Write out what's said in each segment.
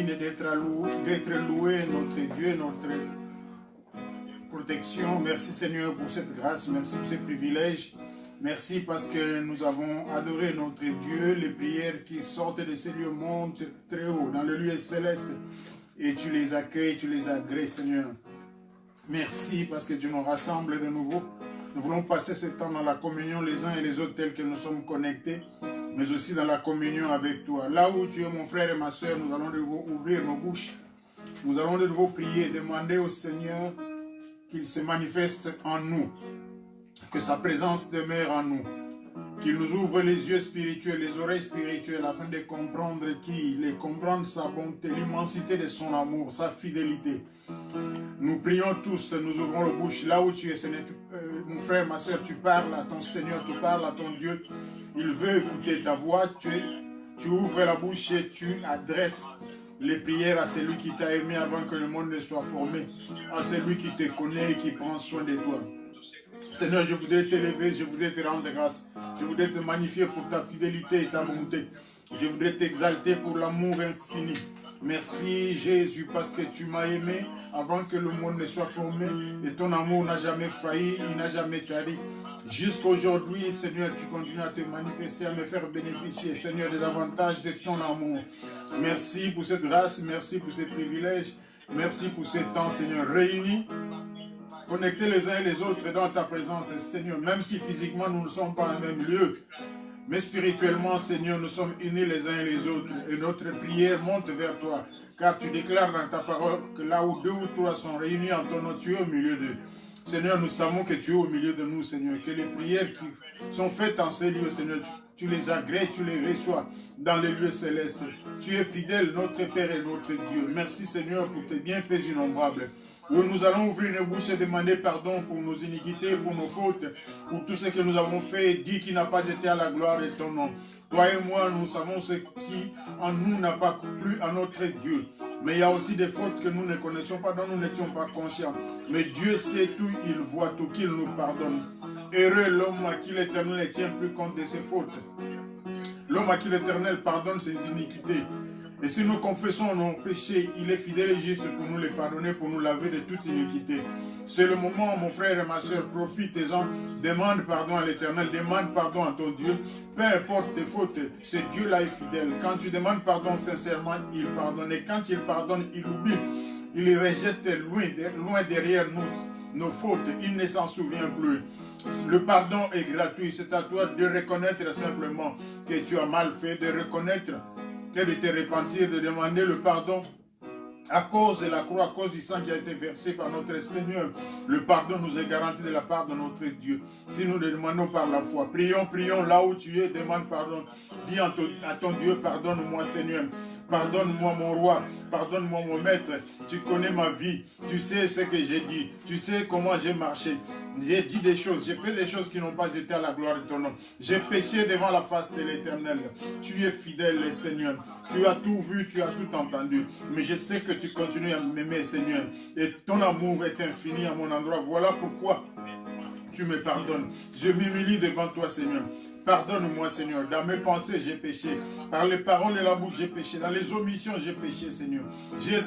digne d'être loué, notre Dieu, notre protection. Merci Seigneur pour cette grâce, merci pour ces privilèges. Merci parce que nous avons adoré notre Dieu. Les prières qui sortent de ces lieux montent très haut, dans le lieu céleste. Et tu les accueilles, tu les agrées, Seigneur. Merci parce que tu nous rassembles de nouveau. Nous voulons passer ce temps dans la communion les uns et les autres tels que nous sommes connectés, mais aussi dans la communion avec toi. Là où tu es mon frère et ma soeur, nous allons de nouveau ouvrir nos bouches. Nous allons de nouveau prier, demander au Seigneur qu'il se manifeste en nous, que sa présence demeure en nous, qu'il nous ouvre les yeux spirituels, les oreilles spirituelles, afin de comprendre comprendre sa bonté, l'immensité de son amour, sa fidélité. Nous prions tous, nous ouvrons la bouche là où tu es, Seigneur. Mon frère, ma soeur, tu parles à ton Seigneur, tu parles à ton Dieu. Il veut écouter ta voix. Tu ouvres la bouche et tu adresses les prières à celui qui t'a aimé avant que le monde ne soit formé, à celui qui te connaît et qui prend soin de toi. Seigneur, je voudrais t'élever, je voudrais te rendre grâce, je voudrais te magnifier pour ta fidélité et ta bonté. Je voudrais t'exalter pour l'amour infini. Merci Jésus parce que tu m'as aimé avant que le monde ne soit formé et ton amour n'a jamais failli, il n'a jamais tari. Jusqu'à aujourd'hui, Seigneur, tu continues à te manifester, à me faire bénéficier, Seigneur, des avantages de ton amour. Merci pour cette grâce, merci pour ces privilèges, merci pour ces temps, Seigneur, réunis, connectés les uns et les autres dans ta présence, Seigneur, même si physiquement nous ne sommes pas dans le même lieu. Mais spirituellement, Seigneur, nous sommes unis les uns et les autres et notre prière monte vers toi. Car tu déclares dans ta parole que là où deux ou trois sont réunis en ton nom, tu es au milieu d'eux. Seigneur, nous savons que tu es au milieu de nous, Seigneur. Que les prières qui sont faites en ces lieux, Seigneur, tu les agrées, tu les reçois dans les lieux célestes. Tu es fidèle, notre Père et notre Dieu. Merci, Seigneur, pour tes bienfaits innombrables. Où nous allons ouvrir nos bouches et demander pardon pour nos iniquités, pour nos fautes, pour tout ce que nous avons fait et dit qui n'a pas été à la gloire de ton nom. Toi et moi, nous savons ce qui en nous n'a pas plu à notre Dieu. Mais il y a aussi des fautes que nous ne connaissons pas, dont nous n'étions pas conscients. Mais Dieu sait tout, il voit tout, qu'il nous pardonne. Heureux l'homme à qui l'Éternel ne tient plus compte de ses fautes. L'homme à qui l'Éternel pardonne ses iniquités. Et si nous confessons nos péchés, il est fidèle et juste pour nous les pardonner, pour nous laver de toute iniquité. C'est le moment, mon frère et ma soeur, profite-en, demande pardon à l'Éternel, demande pardon à ton Dieu. Peu importe tes fautes, ce Dieu-là est fidèle. Quand tu demandes pardon sincèrement, il pardonne. Et quand il pardonne, il oublie. Il les rejette loin derrière nous, nos fautes. Il ne s'en souvient plus. Le pardon est gratuit. C'est à toi de reconnaître simplement que tu as mal fait, de reconnaître et de te repentir, de demander le pardon à cause de la croix, à cause du sang qui a été versé par notre Seigneur. Le pardon nous est garanti de la part de notre Dieu. Si nous le demandons par la foi, prions là où tu es, demande pardon. Dis à ton Dieu, pardonne-moi Seigneur. Pardonne-moi mon roi, pardonne-moi mon maître. Tu connais ma vie, tu sais ce que j'ai dit, tu sais comment j'ai marché. J'ai dit des choses, j'ai fait des choses qui n'ont pas été à la gloire de ton nom. J'ai péché devant la face de l'Éternel. Tu es fidèle, Seigneur. Tu as tout vu, tu as tout entendu. Mais je sais que tu continues à m'aimer, Seigneur. Et ton amour est infini à mon endroit. Voilà pourquoi tu me pardonnes. Je m'humilie devant toi, Seigneur. Pardonne-moi, Seigneur. Dans mes pensées, j'ai péché. Par les paroles de la bouche, j'ai péché. Dans les omissions, j'ai péché, Seigneur. J'ai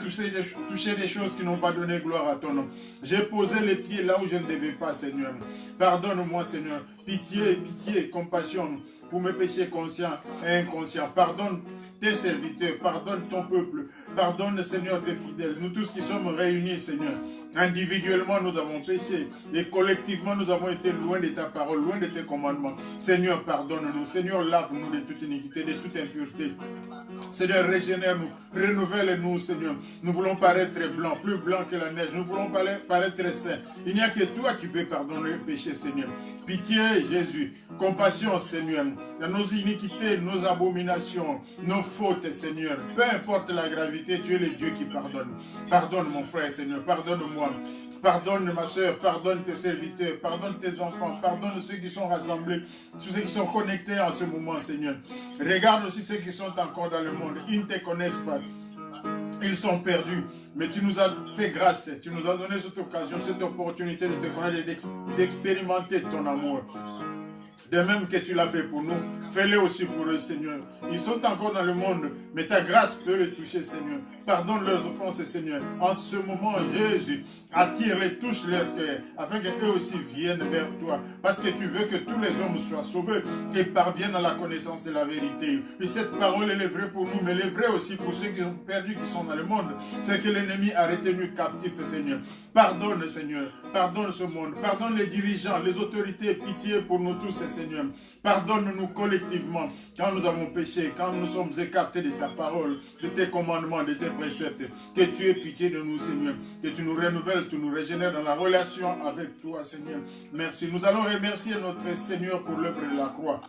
touché des choses qui n'ont pas donné gloire à ton nom. J'ai posé les pieds là où je ne devais pas, Seigneur. Pardonne-moi, Seigneur. Pitié, pitié, compassion pour mes péchés conscients et inconscients. Pardonne tes serviteurs, pardonne ton peuple. Pardonne, Seigneur, tes fidèles. Nous tous qui sommes réunis, Seigneur. Individuellement, nous avons péché et collectivement, nous avons été loin de ta parole, loin de tes commandements. Seigneur, pardonne-nous. Seigneur, lave-nous de toute iniquité, de toute impureté. Seigneur, régénère-nous, renouvelle-nous, Seigneur. Nous voulons paraître blancs, plus blancs que la neige. Nous voulons paraître saints. Il n'y a que toi qui peux pardonner le péché, Seigneur. Pitié, Jésus. Compassion, Seigneur. Dans nos iniquités, nos abominations, nos fautes, Seigneur. Peu importe la gravité, tu es le Dieu qui pardonne. Pardonne, mon frère, Seigneur. Pardonne-moi. Pardonne ma soeur, pardonne tes serviteurs, pardonne tes enfants, pardonne ceux qui sont rassemblés, ceux qui sont connectés en ce moment, Seigneur. Regarde aussi ceux qui sont encore dans le monde. Ils ne te connaissent pas. Ils sont perdus. Mais tu nous as fait grâce. Tu nous as donné cette occasion, cette opportunité de te connaître et d'expérimenter ton amour. De même que tu l'as fait pour nous, Fais-le aussi pour eux, Seigneur. Ils sont encore dans le monde, mais ta grâce peut les toucher, Seigneur. Pardonne leurs offenses, Seigneur. En ce moment, Jésus, attire-les, touche leur cœur, afin qu'eux aussi viennent vers toi. Parce que tu veux que tous les hommes soient sauvés et parviennent à la connaissance de la vérité. Et cette parole, elle est vraie pour nous, mais elle est vraie aussi pour ceux qui ont perdu, qui sont dans le monde. C'est que l'ennemi a retenu captif, Seigneur. Pardonne, Seigneur. Pardonne ce monde. Pardonne les dirigeants, les autorités. Pitié pour nous tous, Seigneur. Pardonne-nous collectivement quand nous avons péché, quand nous sommes écartés de ta parole, de tes commandements, de tes préceptes. Que tu aies pitié de nous, Seigneur. Que tu nous renouvelles, tu nous régénères dans la relation avec toi, Seigneur. Merci. Nous allons remercier notre Seigneur pour l'œuvre de la croix.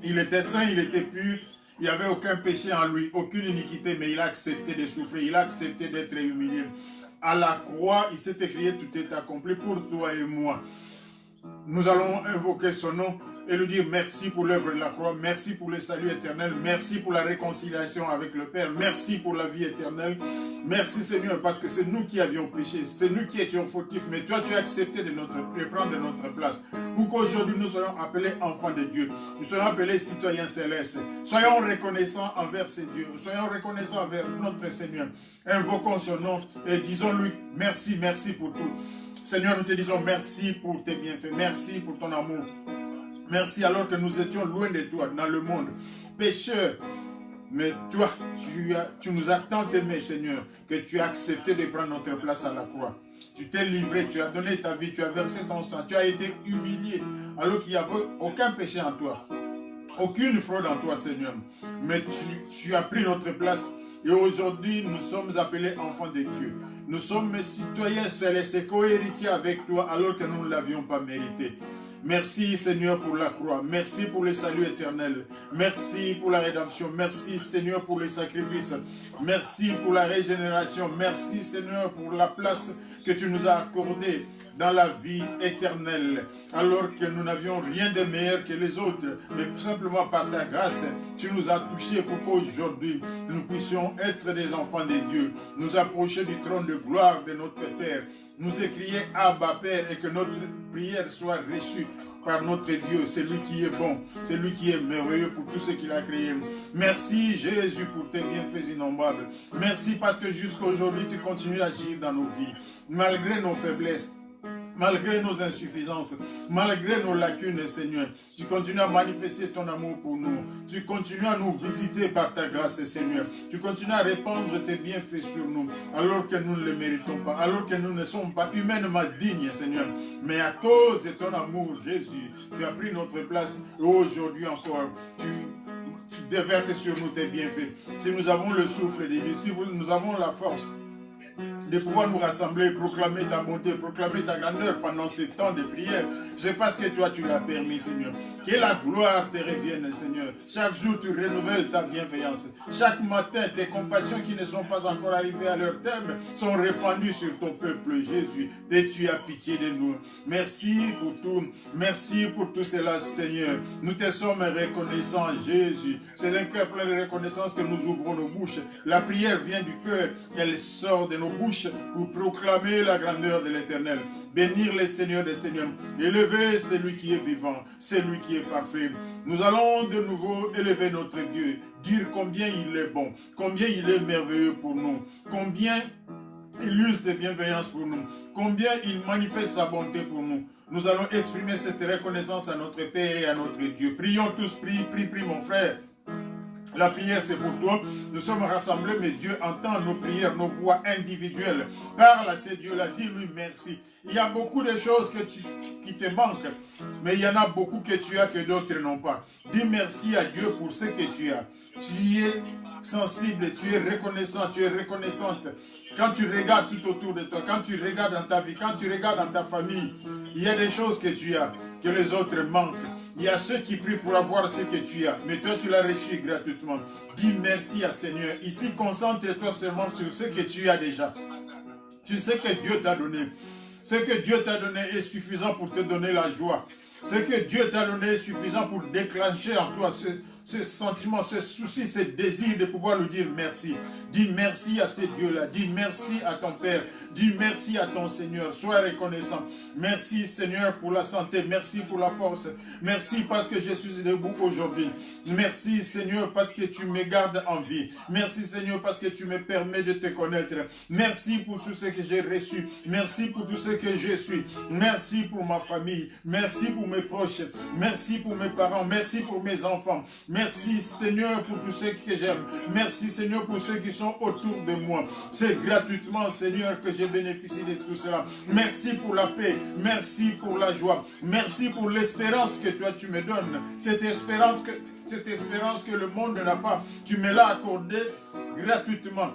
Il était saint, il était pur. Il n'y avait aucun péché en lui, aucune iniquité, mais il a accepté de souffrir, il a accepté d'être humilié. À la croix, il s'est écrié, tout est accompli pour toi et moi. Nous allons invoquer son nom et lui dire merci pour l'œuvre de la croix, merci pour le salut éternel, merci pour la réconciliation avec le Père, merci pour la vie éternelle. Merci Seigneur, parce que c'est nous qui avions péché, c'est nous qui étions fautifs, mais toi tu as accepté de prendre notre place. Pour qu'aujourd'hui nous soyons appelés enfants de Dieu, nous soyons appelés citoyens célestes. Soyons reconnaissants envers ces dieux, soyons reconnaissants envers notre Seigneur. Invoquons son nom et disons-lui merci, merci pour tout. Seigneur, nous te disons merci pour tes bienfaits, merci pour ton amour. Merci alors que nous étions loin de toi, dans le monde, pécheurs. Mais toi, tu nous as tant aimés, Seigneur, que tu as accepté de prendre notre place à la croix. Tu t'es livré, tu as donné ta vie, tu as versé ton sang, tu as été humilié, alors qu'il n'y avait aucun péché en toi, aucune fraude en toi, Seigneur. Mais tu as pris notre place et aujourd'hui, nous sommes appelés enfants de Dieu. Nous sommes citoyens célestes et co-héritiers avec toi alors que nous ne l'avions pas mérité. Merci Seigneur pour la croix, merci pour le salut éternel, merci pour la rédemption, merci Seigneur pour les sacrifices, merci pour la régénération, merci Seigneur pour la place que tu nous as accordée dans la vie éternelle, alors que nous n'avions rien de meilleur que les autres, mais simplement par ta grâce, tu nous as touchés pour qu'aujourd'hui nous puissions être des enfants de Dieu, nous approcher du trône de gloire de notre Père, nous écrier Abba Père et que notre prière soit reçue par notre Dieu, c'est lui qui est bon, c'est lui qui est merveilleux pour tout ce qu'il a créé. Merci Jésus pour tes bienfaits innombrables. Merci parce que jusqu'à aujourd'hui tu continues à agir dans nos vies, malgré nos faiblesses. Malgré nos insuffisances, malgré nos lacunes, Seigneur, tu continues à manifester ton amour pour nous. Tu continues à nous visiter par ta grâce, Seigneur. Tu continues à répandre tes bienfaits sur nous, alors que nous ne les méritons pas, alors que nous ne sommes pas humainement dignes, Seigneur. Mais à cause de ton amour, Jésus, tu as pris notre place et aujourd'hui encore, tu déverses sur nous tes bienfaits. Si nous avons le souffle de vie, si nous avons la force de pouvoir nous rassembler, proclamer ta bonté, proclamer ta grandeur pendant ce temps de prière. C'est parce que toi tu l'as permis, Seigneur. Que la gloire te revienne, Seigneur. Chaque jour tu renouvelles ta bienveillance. Chaque matin, tes compassions qui ne sont pas encore arrivées à leur terme sont répandues sur ton peuple, Jésus. Et tu as pitié de nous. Merci pour tout. Merci pour tout cela, Seigneur. Nous te sommes reconnaissants, Jésus. C'est d'un cœur plein de reconnaissance que nous ouvrons nos bouches. La prière vient du cœur. Elle sort de nos bouches pour proclamer la grandeur de l'Éternel. Bénir le Seigneur des Seigneurs. Élever celui qui est vivant, celui qui est parfait. Nous allons de nouveau élever notre Dieu, dire combien il est bon, combien il est merveilleux pour nous, combien il use de bienveillance pour nous, combien il manifeste sa bonté pour nous. Nous allons exprimer cette reconnaissance à notre Père et à notre Dieu. Prions tous, prie mon frère. La prière, c'est pour toi. Nous sommes rassemblés, mais Dieu entend nos prières, nos voix individuelles. Parle à ce Dieu-là, dis-lui merci. Il y a beaucoup de choses qui te manquent, mais il y en a beaucoup que tu as que d'autres n'ont pas. Dis merci à Dieu pour ce que tu as. Tu es sensible, tu es reconnaissant, tu es reconnaissante. Quand tu regardes tout autour de toi, quand tu regardes dans ta vie, quand tu regardes dans ta famille, il y a des choses que tu as, que les autres manquent. Il y a ceux qui prient pour avoir ce que tu as, mais toi tu l'as reçu gratuitement. Dis merci à Seigneur. Ici, concentre-toi seulement sur ce que tu as déjà. Tu sais que Dieu t'a donné. Ce que Dieu t'a donné est suffisant pour te donner la joie. Ce que Dieu t'a donné est suffisant pour déclencher en toi ce sentiment, ce souci, ce désir de pouvoir lui dire merci. Dis merci à ces dieux-là. Dis merci à ton Père. Dis merci à ton Seigneur. Sois reconnaissant. Merci Seigneur pour la santé. Merci pour la force. Merci parce que je suis debout aujourd'hui. Merci Seigneur parce que tu me gardes en vie. Merci Seigneur parce que tu me permets de te connaître. Merci pour tout ce que j'ai reçu. Merci pour tout ce que je suis. Merci pour ma famille. Merci pour mes proches. Merci pour mes parents. Merci pour mes enfants. Merci Seigneur pour tous ceux que j'aime. Merci Seigneur pour ceux qui sont autour de moi. C'est gratuitement Seigneur que je bénéficie de tout cela. Merci pour la paix. Merci pour la joie. Merci pour l'espérance que toi tu me donnes. Cette espérance que le monde n'a pas. Tu me l'as accordée gratuitement.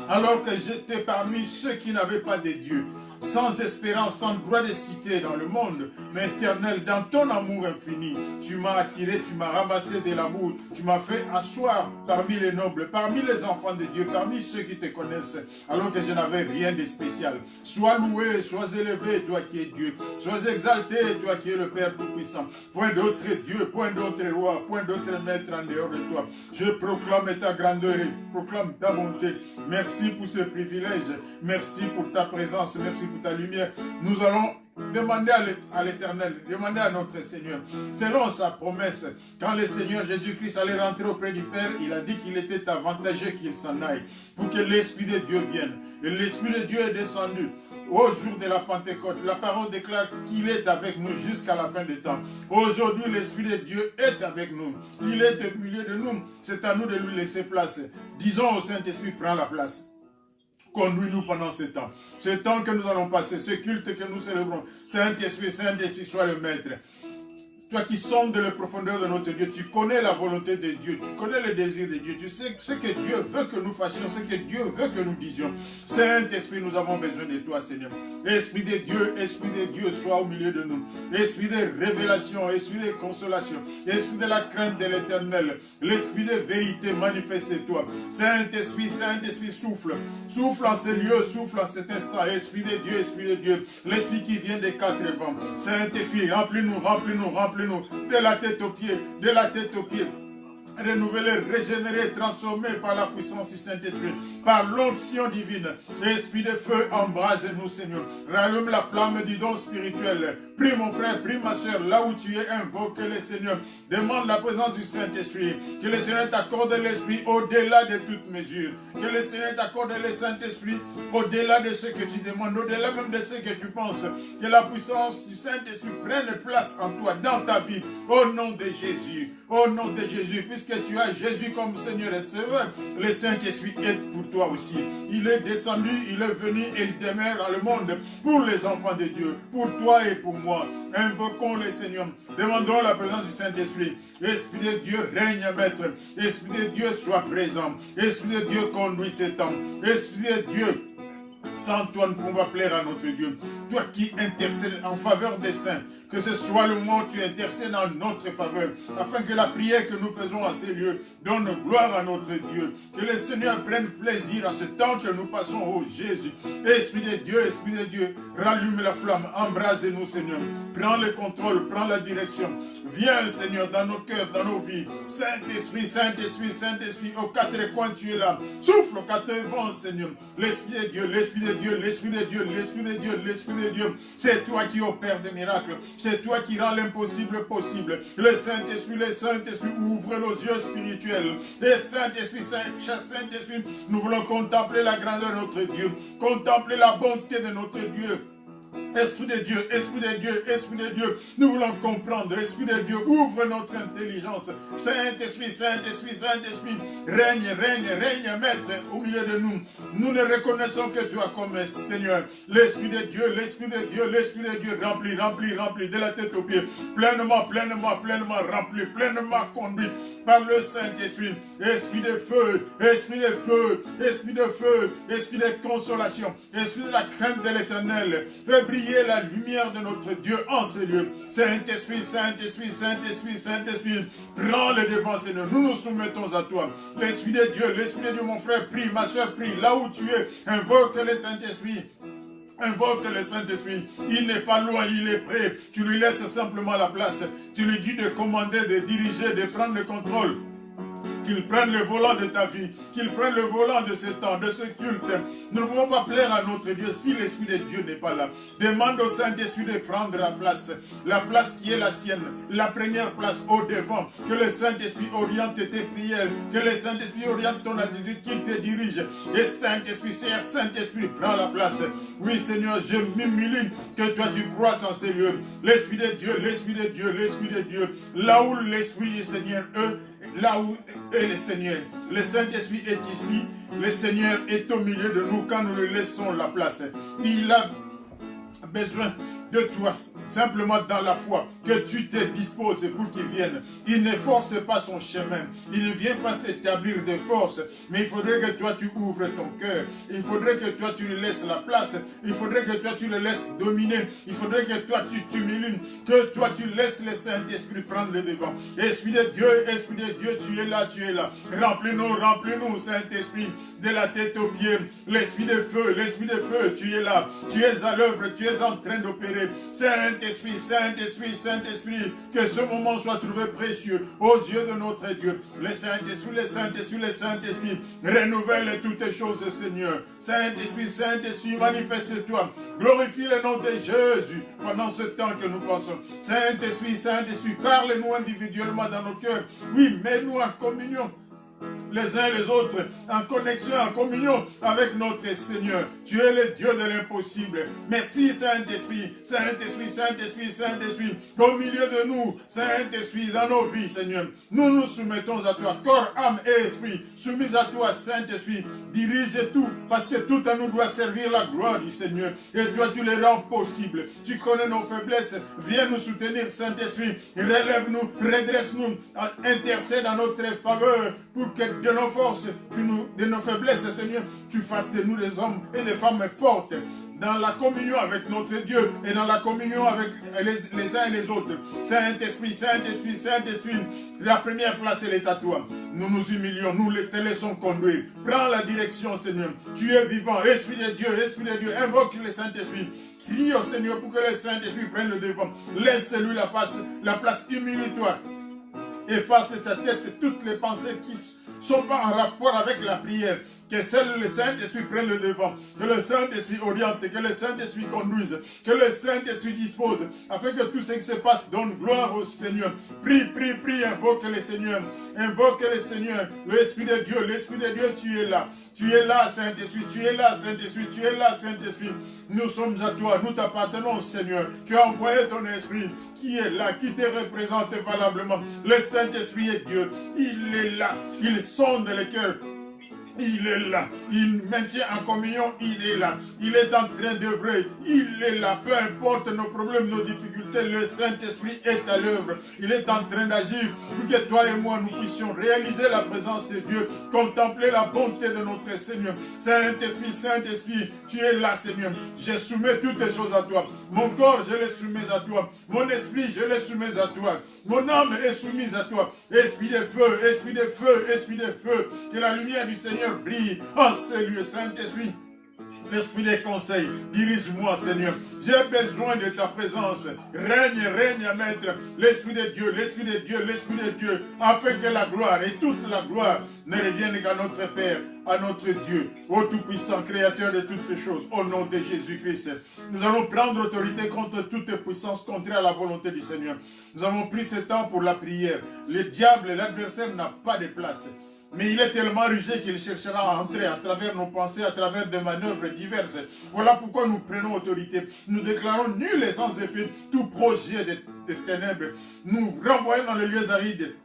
Alors que j'étais parmi ceux qui n'avaient pas de Dieu. Sans espérance, sans droit de cité dans le monde, mais éternel, dans ton amour infini, tu m'as attiré, tu m'as ramassé de la boue, tu m'as fait asseoir parmi les nobles, parmi les enfants de Dieu, parmi ceux qui te connaissent, alors que je n'avais rien de spécial. Sois loué, sois élevé, toi qui es Dieu, sois exalté, toi qui es le Père Tout-Puissant. Point d'autre Dieu, point d'autre roi, point d'autre maître en dehors de toi. Je proclame ta grandeur et proclame ta bonté. Merci pour ce privilège, merci pour ta présence, merci pour ta lumière. Nous allons demander à l'Éternel, demander à notre Seigneur, selon sa promesse, quand le Seigneur Jésus-Christ allait rentrer auprès du Père, il a dit qu'il était avantageux qu'il s'en aille, pour que l'Esprit de Dieu vienne. Et l'Esprit de Dieu est descendu au jour de la Pentecôte. La parole déclare qu'il est avec nous jusqu'à la fin des temps. Aujourd'hui, l'Esprit de Dieu est avec nous. Il est au milieu de nous. C'est à nous de lui laisser place. Disons au Saint-Esprit, prends la place. Conduis-nous pendant ce temps. Ce temps que nous allons passer, ce culte que nous célébrons. Saint-Esprit, Saint-Esprit, sois le maître. Toi qui sondes les profondeurs de notre Dieu, tu connais la volonté de Dieu, tu connais le désir de Dieu, tu sais ce que Dieu veut que nous fassions, ce que Dieu veut que nous disions. Saint-Esprit, nous avons besoin de toi, Seigneur. Esprit de Dieu, sois au milieu de nous. Esprit de révélation, esprit de consolation, esprit de la crainte de l'Éternel, l'esprit de vérité, manifeste-toi. Saint-Esprit, Saint-Esprit, souffle. Souffle en ce lieu, souffle en cet instant. Esprit de Dieu, l'esprit qui vient des quatre vents. Saint-Esprit, remplis-nous, remplis-nous, remplis-nous de la tête aux pieds, de la tête aux pieds. Renouvelé, régénéré, transformé par la puissance du Saint-Esprit, par l'onction divine. Esprit de feu, embrase-nous, Seigneur. Rallume la flamme du don spirituel. Prie mon frère, prie ma soeur, là où tu es, invoque le Seigneur. Demande la présence du Saint-Esprit. Que le Seigneur t'accorde l'Esprit au-delà de toute mesure. Que le Seigneur t'accorde le Saint-Esprit au-delà de ce que tu demandes, au-delà même de ce que tu penses. Que la puissance du Saint-Esprit prenne place en toi, dans ta vie. Au nom de Jésus. Au nom de Jésus. Puisque tu as Jésus comme Seigneur et Sauveur, le Saint-Esprit est pour toi aussi. Il est descendu, il est venu et il demeure dans le monde pour les enfants de Dieu, pour toi et pour moi. Invoquons le Seigneur. Demandons la présence du Saint-Esprit. Esprit de Dieu, règne maître. Esprit de Dieu, sois présent. Esprit de Dieu, conduis ce temps. Esprit de Dieu, sans toi, nous pouvons pas plaire à notre Dieu. Toi qui intercèdes en faveur des saints, que ce soit le moment où tu intercèdes en notre faveur, afin que la prière que nous faisons à ces lieux donne gloire à notre Dieu. Que le Seigneur prenne plaisir à ce temps que nous passons, oh Jésus. Esprit de Dieu, rallume la flamme, embrase-nous, Seigneur. Prends le contrôle, prends la direction. Viens, Seigneur, dans nos cœurs, dans nos vies. Saint-Esprit, Saint-Esprit, Saint-Esprit, aux quatre coins, tu es là. Souffle aux quatre vents, Seigneur. L'Esprit de Dieu, l'Esprit de Dieu, l'Esprit de Dieu, l'Esprit de Dieu, l'Esprit de Dieu. C'est toi qui opères des miracles. C'est toi qui rends l'impossible possible. Le Saint-Esprit, ouvre nos yeux spirituels. Le Saint-Esprit, Saint-Esprit, nous voulons contempler la grandeur de notre Dieu. Contempler la bonté de notre Dieu. Esprit de Dieu, Esprit de Dieu, Esprit de Dieu, nous voulons comprendre. Esprit de Dieu, ouvre notre intelligence. Saint-Esprit, Saint-Esprit, Saint-Esprit, règne, maître au milieu de nous. Nous ne reconnaissons que toi comme Seigneur. L'Esprit de Dieu, l'Esprit de Dieu, l'Esprit de Dieu, rempli de la tête aux pieds, pleinement rempli, pleinement conduit par le Saint-Esprit. Esprit de feu, Esprit de feu, Esprit de feu, Esprit de consolation, Esprit de la crainte de l'Éternel. Fais briller la lumière de notre Dieu en ce lieu. Saint-Esprit, Saint-Esprit, Saint-Esprit, Saint-Esprit, prends le devant, Seigneur. Nous nous soumettons à toi. L'Esprit de Dieu, mon frère, prie, ma soeur, prie. Là où tu es, invoque le Saint-Esprit. Invoque le Saint-Esprit. Il n'est pas loin, il est prêt. Tu lui laisses simplement la place. Tu lui dis de commander, de diriger, de prendre le contrôle. Qu'il prenne le volant de ta vie, qu'il prenne le volant de ce temps, de ce culte. Nous ne pouvons pas plaire à notre Dieu si l'Esprit de Dieu n'est pas là. Demande au Saint-Esprit de prendre la place qui est la sienne, la première place au devant. Que le Saint-Esprit oriente tes prières, que le Saint-Esprit oriente ton attitude, qu'il te dirige. Et Saint-Esprit, Saint-Esprit, prends la place. Oui Seigneur, je m'humilie, que toi tu croisses en ces lieux. L'Esprit de Dieu, l'Esprit de Dieu, l'Esprit de Dieu. Là où l'Esprit du Seigneur là où est le Seigneur. Le Saint-Esprit est ici. Le Seigneur est au milieu de nous quand nous lui laissons la place. Il a besoin de toi, simplement dans la foi, que tu te disposes pour qu'il vienne. Il ne force pas son chemin. Il ne vient pas s'établir de force. Mais il faudrait que toi tu ouvres ton cœur. Il faudrait que toi tu lui laisses la place. Il faudrait que toi tu le laisses dominer. Il faudrait que toi tu t'humilies. Que toi tu laisses le Saint-Esprit prendre le devant. Esprit de Dieu, tu es là, tu es là. Remplis-nous, Saint-Esprit, de la tête aux pieds. L'Esprit de feu, tu es là. Tu es à l'œuvre, tu es en train d'opérer. Saint-Esprit, Saint-Esprit, Saint-Esprit, que ce moment soit trouvé précieux aux yeux de notre Dieu. Le Saint-Esprit, le Saint-Esprit, le Saint-Esprit, renouvelle toutes les choses, Seigneur. Saint-Esprit, Saint-Esprit, manifeste-toi. Glorifie le nom de Jésus pendant ce temps que nous passons. Saint-Esprit, Saint-Esprit, parle-nous individuellement dans nos cœurs. Oui, mets-nous en communion les uns les autres, en connexion, en communion avec notre Seigneur. Tu es le Dieu de l'impossible. Merci Saint-Esprit, Saint-Esprit, Saint-Esprit, Saint-Esprit, au milieu de nous, Saint-Esprit, dans nos vies, Seigneur. Nous nous soumettons à toi, corps, âme et esprit, soumis à toi, Saint-Esprit. Dirige tout, parce que tout à nous doit servir la gloire du Seigneur. Et toi, tu les rends possibles. Tu connais nos faiblesses. Viens nous soutenir, Saint-Esprit. Relève-nous, redresse-nous, intercède en notre faveur, pour que de nos forces, de nos faiblesses, Seigneur, tu fasses de nous des hommes et des femmes fortes dans la communion avec notre Dieu et dans la communion avec les uns et les autres. Saint-Esprit, Saint-Esprit, Saint-Esprit, la première place, elle est à toi. Nous nous humilions, nous te laissons conduire. Prends la direction, Seigneur. Tu es vivant, Esprit de Dieu, invoque le Saint-Esprit. Crie au Seigneur pour que le Saint-Esprit prenne le devant. Laisse-lui la place, humilie-toi. Efface de ta tête toutes les pensées qui ne sont pas en rapport avec la prière. Que seul le Saint-Esprit prenne le devant. Que le Saint-Esprit oriente. Que le Saint-Esprit conduise. Que le Saint-Esprit dispose. Afin que tout ce qui se passe donne gloire au Seigneur. Prie, invoque le Seigneur. Invoque le Seigneur. L'Esprit de Dieu, tu es là. Tu es là, Saint-Esprit, tu es là, Saint-Esprit, tu es là, Saint-Esprit. Nous sommes à toi, nous t'appartenons, Seigneur. Tu as envoyé ton Esprit qui est là, qui te représente valablement. Le Saint-Esprit est Dieu. Il est là. Il sonde le cœur. Il est là. Il maintient en communion. Il est là. Il est en train d'œuvrer. Il est là. Peu importe nos problèmes, nos difficultés, le Saint-Esprit est à l'œuvre. Il est en train d'agir pour que toi et moi, nous puissions réaliser la présence de Dieu, contempler la bonté de notre Seigneur. Saint-Esprit, Saint-Esprit, tu es là, Seigneur. Je soumets toutes les choses à toi. Mon corps, je les soumets à toi. Mon esprit, je les soumets à toi. Mon âme est soumise à toi. Esprit de feu, esprit de feu, esprit de feu. Que la lumière du Seigneur brille en ces lieux, Saint-Esprit. L'esprit des conseils, dirige-moi, Seigneur. J'ai besoin de ta présence. Règne, Maître. L'Esprit de Dieu, l'Esprit de Dieu, l'Esprit de Dieu, afin que la gloire et toute la gloire ne reviennent qu'à notre Père, à notre Dieu, au Tout-Puissant, Créateur de toutes les choses, au nom de Jésus-Christ. Nous allons prendre autorité contre toute puissance contraire à la volonté du Seigneur. Nous avons pris ce temps pour la prière. Le diable, l'adversaire n'a pas de place. Mais il est tellement rusé qu'il cherchera à entrer à travers nos pensées, à travers des manœuvres diverses. Voilà pourquoi nous prenons autorité. Nous déclarons nul et sans effet tout projet de ténèbres. Nous renvoyons dans les lieux arides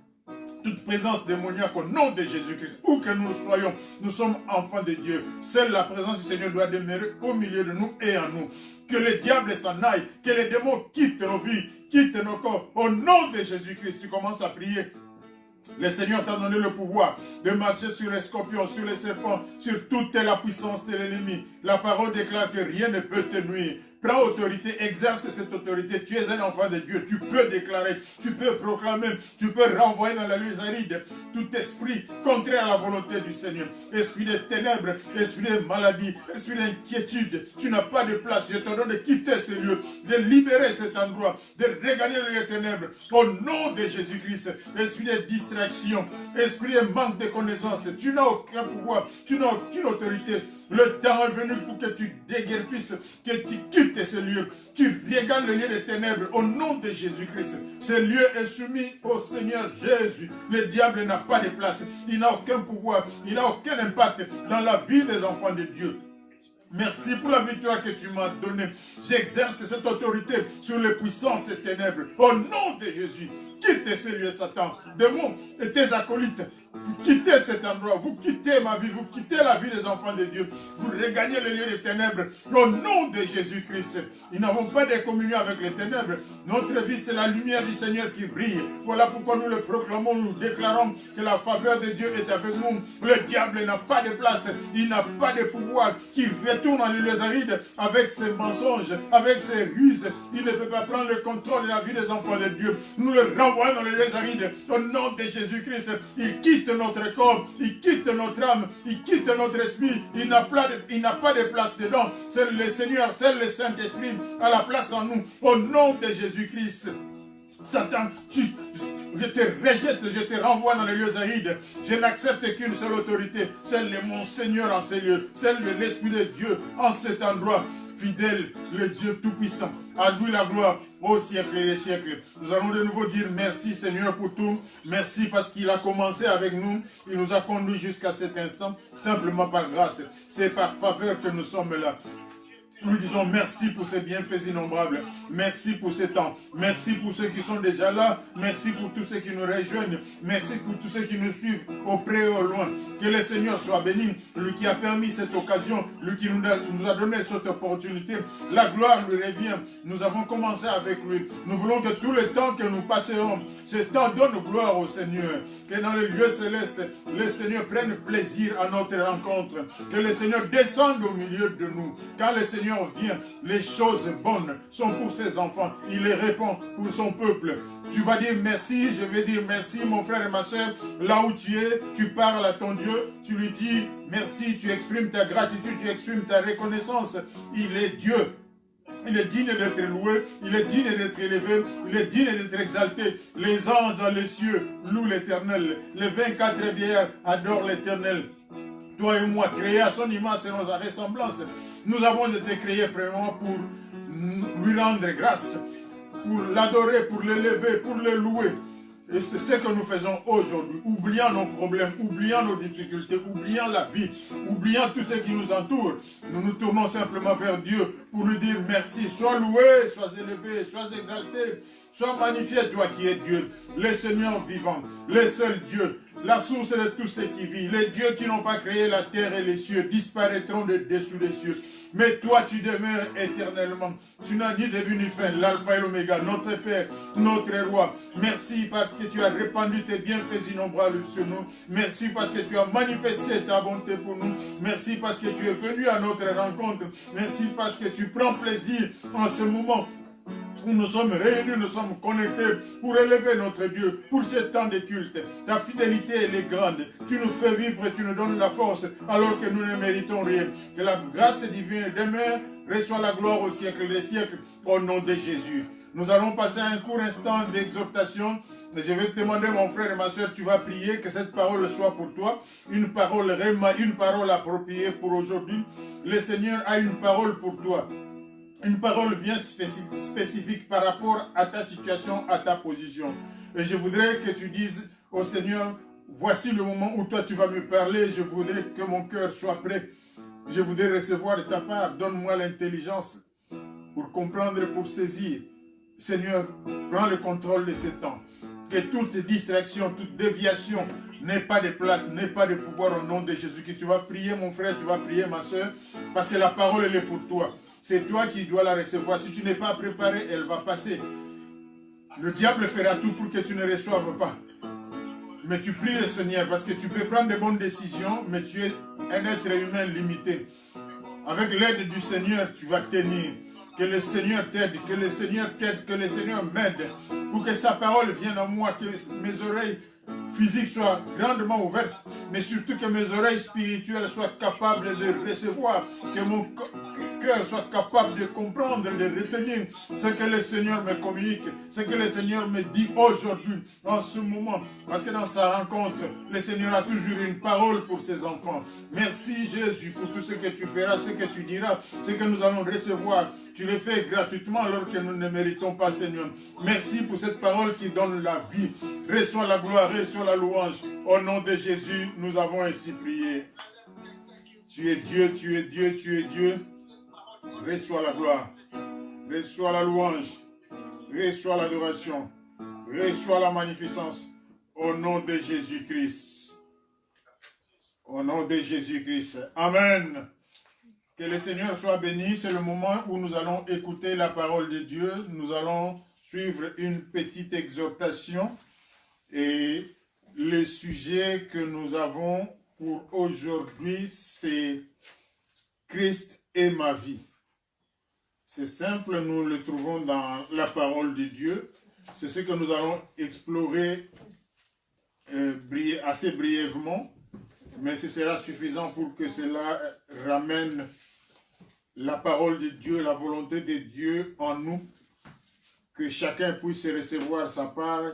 toute présence démoniaque au nom de Jésus-Christ. Où que nous soyons, nous sommes enfants de Dieu. Seule la présence du Seigneur doit demeurer au milieu de nous et en nous. Que le diable s'en aille, que les démons quittent nos vies, quittent nos corps. Au nom de Jésus-Christ, tu commences à prier. Le Seigneur t'a donné le pouvoir de marcher sur les scorpions, sur les serpents, sur toute la puissance de l'ennemi. La parole déclare que rien ne peut te nuire. Prends autorité, exerce cette autorité. Tu es un enfant de Dieu. Tu peux déclarer, tu peux proclamer, tu peux renvoyer dans la lumière aride tout esprit contraire à la volonté du Seigneur. Esprit de ténèbres, esprit de maladie, esprit d'inquiétude. Tu n'as pas de place. Je t'ordonne de quitter ce lieu, de libérer cet endroit, de regagner le lieu des ténèbres. Au nom de Jésus-Christ, esprit de distraction, esprit de manque de connaissance. Tu n'as aucun pouvoir, tu n'as aucune autorité. Le temps est venu pour que tu déguerpisses, que tu quittes ce lieu. Tu regagnes le lieu des ténèbres au nom de Jésus-Christ. Ce lieu est soumis au Seigneur Jésus. Le diable n'a pas de place. Il n'a aucun pouvoir. Il n'a aucun impact dans la vie des enfants de Dieu. Merci pour la victoire que tu m'as donnée. J'exerce cette autorité sur les puissances des ténèbres. Au nom de Jésus, quittez ce lieu, Satan. Démons et tes acolytes, vous quittez cet endroit. Vous quittez ma vie. Vous quittez la vie des enfants de Dieu. Vous regagnez le lieu des ténèbres. Au nom de Jésus-Christ. Nous n'avons pas de communion avec les ténèbres. Notre vie, c'est la lumière du Seigneur qui brille. Voilà pourquoi nous le proclamons. Nous déclarons que la faveur de Dieu est avec nous. Le diable n'a pas de place. Il n'a pas de pouvoir qui retourne en les arides avec ses mensonges, avec ses ruses. Il ne peut pas prendre le contrôle de la vie des enfants de Dieu. Nous le renvoyons dans les arides. Au nom de Jésus-Christ, il quitte notre corps, il quitte notre âme, il quitte notre esprit. Il n'a pas de place dedans. C'est le Seigneur, c'est le Saint-Esprit à la place en nous. Au nom de Jésus-Christ. Satan, je te rejette, je te renvoie dans les lieux arides. Je n'accepte qu'une seule autorité, celle de mon Seigneur en ces lieux, celle de l'Esprit de Dieu en cet endroit. Fidèle, le Dieu Tout-Puissant. À lui la gloire au siècle et des siècles. Nous allons de nouveau dire merci Seigneur pour tout. Merci parce qu'il a commencé avec nous. Il nous a conduits jusqu'à cet instant, simplement par grâce. C'est par faveur que nous sommes là. Nous disons merci pour ces bienfaits innombrables. Merci pour ce temps. Merci pour ceux qui sont déjà là. Merci pour tous ceux qui nous rejoignent. Merci pour tous ceux qui nous suivent au près et au loin. Que le Seigneur soit béni. Lui qui a permis cette occasion. Lui qui nous a donné cette opportunité. La gloire lui revient. Nous avons commencé avec lui. Nous voulons que tout le temps que nous passerons, ce temps donne gloire au Seigneur. Que dans le lieu céleste, le Seigneur prenne plaisir à notre rencontre. Que le Seigneur descende au milieu de nous. Quand le Seigneur vient, les choses bonnes sont pour ses enfants. Il les répand pour son peuple. Tu vas dire merci, je vais dire merci mon frère et ma soeur. Là où tu es, tu parles à ton Dieu, tu lui dis merci, tu exprimes ta gratitude, tu exprimes ta reconnaissance. Il est Dieu. Il est digne d'être loué, il est digne d'être élevé, il est digne d'être exalté. Les anges dans les cieux louent l'Éternel. Les 24 vieillards adorent l'Éternel. Toi et moi, créés à son image selon sa ressemblance, nous avons été créés vraiment pour lui rendre grâce, pour l'adorer, pour l'élever, pour le louer. Et c'est ce que nous faisons aujourd'hui, oubliant nos problèmes, oubliant nos difficultés, oubliant la vie, oubliant tout ce qui nous entoure. Nous nous tournons simplement vers Dieu pour lui dire merci. Sois loué, sois élevé, sois exalté, sois magnifié, toi qui es Dieu, le Seigneur vivant, le seul Dieu, la source de tout ce qui vit. Les dieux qui n'ont pas créé la terre et les cieux disparaîtront de dessous des cieux. Mais toi, tu demeures éternellement. Tu n'as ni début ni fin, l'alpha et l'oméga, notre Père, notre Roi. Merci parce que tu as répandu tes bienfaits innombrables sur nous. Merci parce que tu as manifesté ta bonté pour nous. Merci parce que tu es venu à notre rencontre. Merci parce que tu prends plaisir en ce moment où nous sommes réunis, nous sommes connectés pour élever notre Dieu, pour ce temps de culte. Ta fidélité, elle est grande. Tu nous fais vivre et tu nous donnes la force alors que nous ne méritons rien. Que la grâce divine demeure, reçoit la gloire au siècle des siècles, au nom de Jésus. Nous allons passer un court instant d'exhortation. Je vais te demander, mon frère et ma soeur, tu vas prier que cette parole soit pour toi. Une parole réma, une parole appropriée pour aujourd'hui. Le Seigneur a une parole pour toi. Une parole bien spécifique par rapport à ta situation, à ta position. Et je voudrais que tu dises au Seigneur, voici le moment où toi tu vas me parler. Je voudrais que mon cœur soit prêt. Je voudrais recevoir de ta part. Donne-moi l'intelligence pour comprendre et pour saisir. Seigneur, prends le contrôle de ce temps. Que toute distraction, toute déviation n'ait pas de place, n'ait pas de pouvoir au nom de Jésus. Que tu vas prier mon frère, tu vas prier ma soeur, parce que la parole elle est pour toi. C'est toi qui dois la recevoir. Si tu n'es pas préparé, elle va passer. Le diable fera tout pour que tu ne reçoives pas. Mais tu pries le Seigneur parce que tu peux prendre de bonnes décisions, mais tu es un être humain limité. Avec l'aide du Seigneur, tu vas tenir. Que le Seigneur t'aide, que le Seigneur t'aide, que le Seigneur m'aide pour que sa parole vienne à moi, que mes oreilles physiques soient grandement ouvertes, mais surtout que mes oreilles spirituelles soient capables de recevoir, que mon cœur soit capable de comprendre, de retenir ce que le Seigneur me communique, ce que le Seigneur me dit aujourd'hui, en ce moment. Parce que dans sa rencontre, le Seigneur a toujours une parole pour ses enfants. Merci Jésus pour tout ce que tu feras, ce que tu diras, ce que nous allons recevoir. Tu le fais gratuitement alors que nous ne méritons pas, Seigneur. Merci pour cette parole qui donne la vie. Reçois la gloire, reçois la louange. Au nom de Jésus, nous avons ainsi prié. Tu es Dieu, tu es Dieu, tu es Dieu. Reçois la gloire, reçois la louange, reçois l'adoration, reçois la magnificence. Au nom de Jésus-Christ. Au nom de Jésus-Christ. Amen. Que le Seigneur soit béni. C'est le moment où nous allons écouter la parole de Dieu. Nous allons suivre une petite exhortation. Et le sujet que nous avons pour aujourd'hui, c'est Christ est ma vie. C'est simple, nous le trouvons dans la parole de Dieu. C'est ce que nous allons explorer assez brièvement, mais ce sera suffisant pour que cela ramène la parole de Dieu, la volonté de Dieu en nous, que chacun puisse recevoir sa part,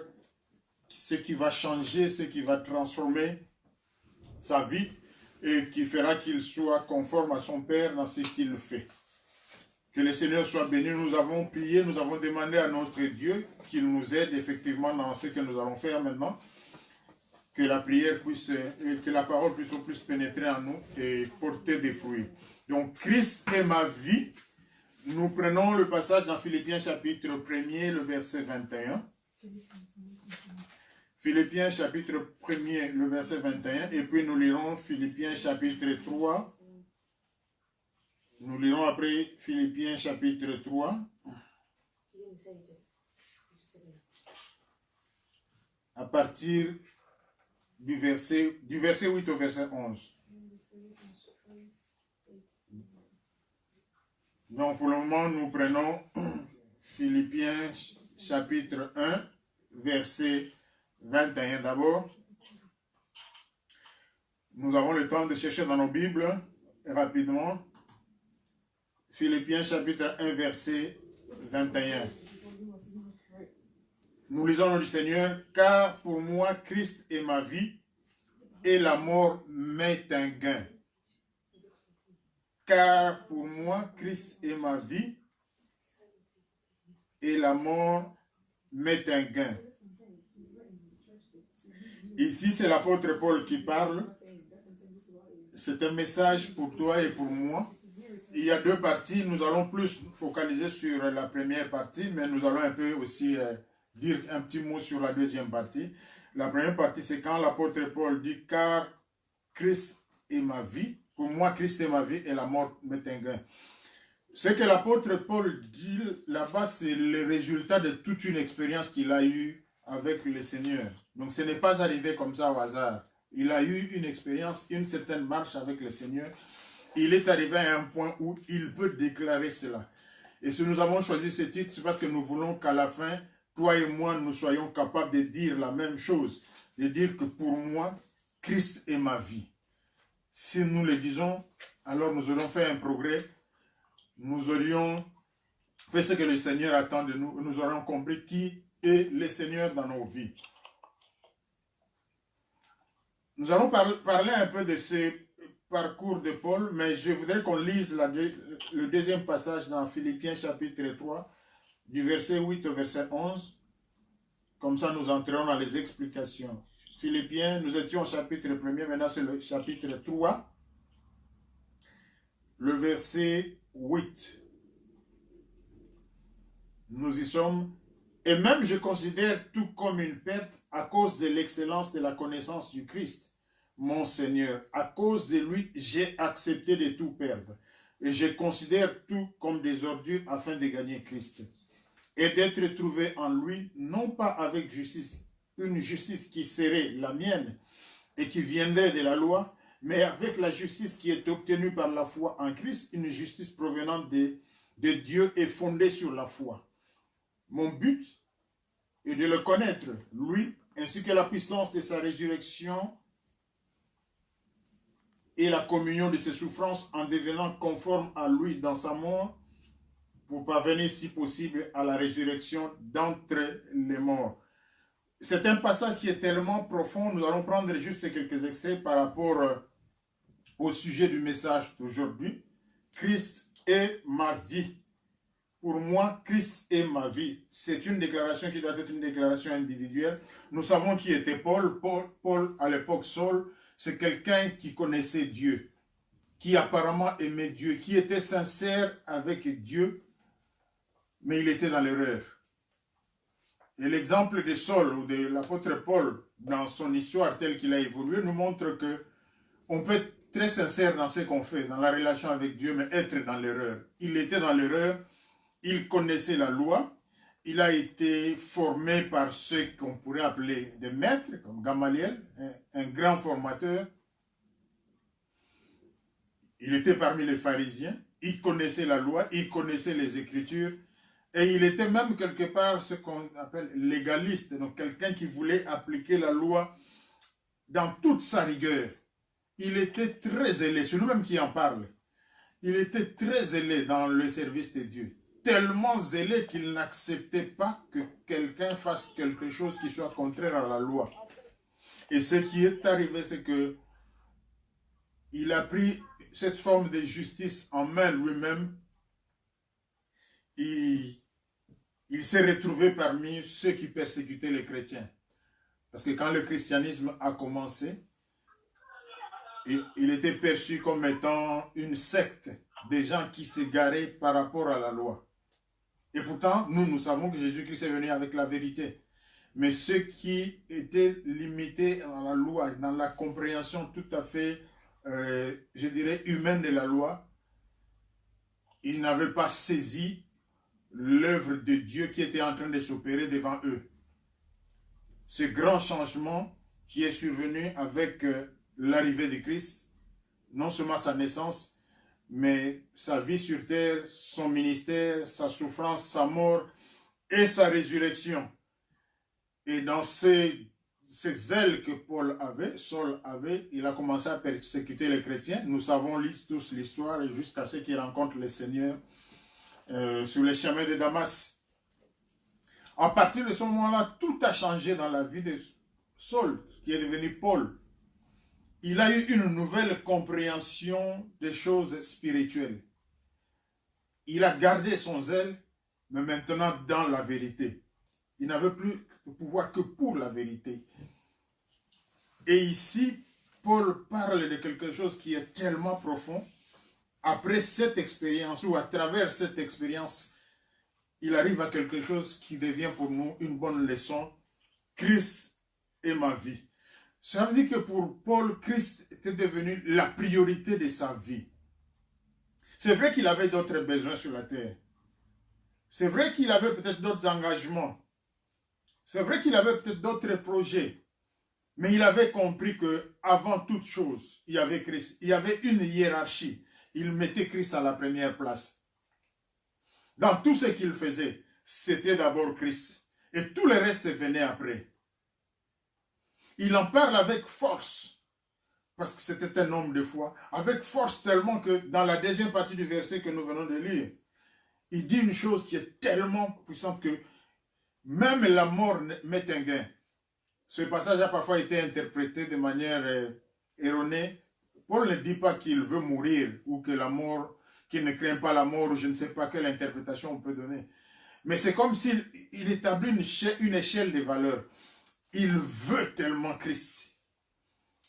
ce qui va changer, ce qui va transformer sa vie et qui fera qu'il soit conforme à son Père dans ce qu'il fait. Que le Seigneur soit béni. Nous avons prié, nous avons demandé à notre Dieu qu'il nous aide effectivement dans ce que nous allons faire maintenant. Que la prière puisse, que la parole puisse plus pénétrer en nous et porter des fruits. Donc, Christ est ma vie. Nous prenons le passage dans Philippiens chapitre 1er, le verset 21. Philippiens chapitre 1er, le verset 21. Et puis nous lirons Philippiens chapitre 3. Nous lirons après Philippiens chapitre 3. À partir du verset 8 au verset 11. Donc pour le moment, nous prenons Philippiens chapitre 1, verset 21 d'abord. Nous avons le temps de chercher dans nos Bibles rapidement. Philippiens chapitre 1, verset 21. Nous lisons le nom du Seigneur. Car pour moi, Christ est ma vie et la mort m'est un gain. Car pour moi, Christ est ma vie et la mort m'est un gain. Ici, c'est l'apôtre Paul qui parle. C'est un message pour toi et pour moi. Il y a deux parties. Nous allons plus focaliser sur la première partie, mais nous allons un peu aussi dire un petit mot sur la deuxième partie. La première partie, c'est quand l'apôtre Paul dit « Car Christ est ma vie ». Pour moi, Christ est ma vie et la mort m'est un gain. Ce que l'apôtre Paul dit là-bas, c'est le résultat de toute une expérience qu'il a eue avec le Seigneur. Donc, ce n'est pas arrivé comme ça au hasard. Il a eu une expérience, une certaine marche avec le Seigneur. Il est arrivé à un point où il peut déclarer cela. Et si nous avons choisi ce titre, c'est parce que nous voulons qu'à la fin, toi et moi, nous soyons capables de dire la même chose. De dire que pour moi, Christ est ma vie. Si nous le disons, alors nous aurons fait un progrès. Nous aurions fait ce que le Seigneur attend de nous. Nous aurons compris qui est le Seigneur dans nos vies. Nous allons parler un peu de ce parcours de Paul, mais je voudrais qu'on lise le deuxième passage dans Philippiens chapitre 3, du verset 8 au verset 11. Comme ça, nous entrerons dans les explications. Philippiens, nous étions au chapitre 1er, maintenant c'est le chapitre 3, le verset 8. Nous y sommes. Et même je considère tout comme une perte à cause de l'excellence de la connaissance du Christ, mon Seigneur. À cause de lui, j'ai accepté de tout perdre. Et je considère tout comme des ordures afin de gagner Christ. Et d'être trouvé en lui, non pas avec justice, une justice qui serait la mienne et qui viendrait de la loi, mais avec la justice qui est obtenue par la foi en Christ, une justice provenant de de Dieu est fondé sur la foi. Mon but est de le connaître, lui, ainsi que la puissance de sa résurrection et la communion de ses souffrances en devenant conforme à lui dans sa mort pour parvenir, si possible, à la résurrection d'entre les morts. C'est un passage qui est tellement profond. Nous allons prendre juste quelques extraits par rapport au sujet du message d'aujourd'hui. Christ est ma vie. Pour moi, Christ est ma vie. C'est une déclaration qui doit être une déclaration individuelle. Nous savons qui était Paul. Paul, à l'époque Saul, c'est quelqu'un qui connaissait Dieu, qui apparemment aimait Dieu, qui était sincère avec Dieu, mais il était dans l'erreur. Et l'exemple de Saul ou de l'apôtre Paul, dans son histoire telle qu'il a évolué, nous montre que on peut être très sincère dans ce qu'on fait, dans la relation avec Dieu, mais être dans l'erreur. Il était dans l'erreur, il connaissait la loi, il a été formé par ceux qu'on pourrait appeler des maîtres, comme Gamaliel, un grand formateur. Il était parmi les pharisiens, il connaissait la loi, il connaissait les Écritures, et il était même quelque part ce qu'on appelle légaliste, donc quelqu'un qui voulait appliquer la loi dans toute sa rigueur. Il était très zélé, c'est nous-mêmes qui en parle. Il était très zélé dans le service de Dieu. Tellement zélé qu'il n'acceptait pas que quelqu'un fasse quelque chose qui soit contraire à la loi. Et ce qui est arrivé, c'est que il a pris cette forme de justice en main lui-même. Il s'est retrouvé parmi ceux qui persécutaient les chrétiens. Parce que quand le christianisme a commencé, il était perçu comme étant une secte, des gens qui s'égaraient par rapport à la loi. Et pourtant, nous savons que Jésus-Christ est venu avec la vérité. Mais ceux qui étaient limités dans la loi, dans la compréhension tout à fait, je dirais, humaine de la loi, ils n'avaient pas saisi l'œuvre de Dieu qui était en train de s'opérer devant eux. Ce grand changement qui est survenu avec l'arrivée de Christ, non seulement sa naissance, mais sa vie sur terre, son ministère, sa souffrance, sa mort et sa résurrection. Et dans ces ailes que Saul avait, il a commencé à persécuter les chrétiens. Nous savons tous l'histoire jusqu'à ce qu'il rencontre le Seigneur sur les chemins de Damas. À partir de ce moment-là, tout a changé dans la vie de Saul, qui est devenu Paul. Il a eu une nouvelle compréhension des choses spirituelles. Il a gardé son zèle, mais maintenant dans la vérité. Il n'avait plus de pouvoir que pour la vérité. Et ici, Paul parle de quelque chose qui est tellement profond. Après cette expérience, ou à travers cette expérience, il arrive à quelque chose qui devient pour nous une bonne leçon. Christ est ma vie. Ça veut dire que pour Paul, Christ était devenu la priorité de sa vie. C'est vrai qu'il avait d'autres besoins sur la terre. C'est vrai qu'il avait peut-être d'autres engagements. C'est vrai qu'il avait peut-être d'autres projets. Mais il avait compris que avant toute chose, il y avait Christ. Il y avait une hiérarchie. Il mettait Christ à la première place. Dans tout ce qu'il faisait, c'était d'abord Christ. Et tout le reste venait après. Il en parle avec force, parce que c'était un homme de foi, avec force tellement que dans la deuxième partie du verset que nous venons de lire, il dit une chose qui est tellement puissante que même la mort met un gain. Ce passage a parfois été interprété de manière erronée. Paul ne dit pas qu'il veut mourir ou que la mort, qu'il ne craint pas la mort, ou je ne sais pas quelle interprétation on peut donner. Mais c'est comme s'il établit une échelle de valeurs. Il veut tellement Christ.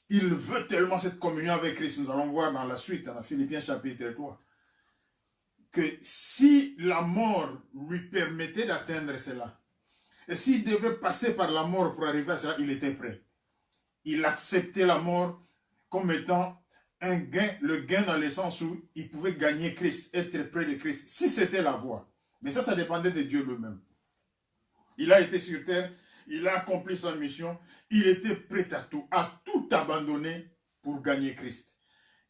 Il veut tellement cette communion avec Christ. Nous allons voir dans la suite, dans Philippiens chapitre 3, que si la mort lui permettait d'atteindre cela, et s'il devait passer par la mort pour arriver à cela, il était prêt. Il acceptait la mort comme étant un gain, le gain dans le sens où il pouvait gagner Christ, être près de Christ, si c'était la voie. Mais ça dépendait de Dieu lui-même. Il a été sur terre, il a accompli sa mission, il était prêt à tout abandonner pour gagner Christ.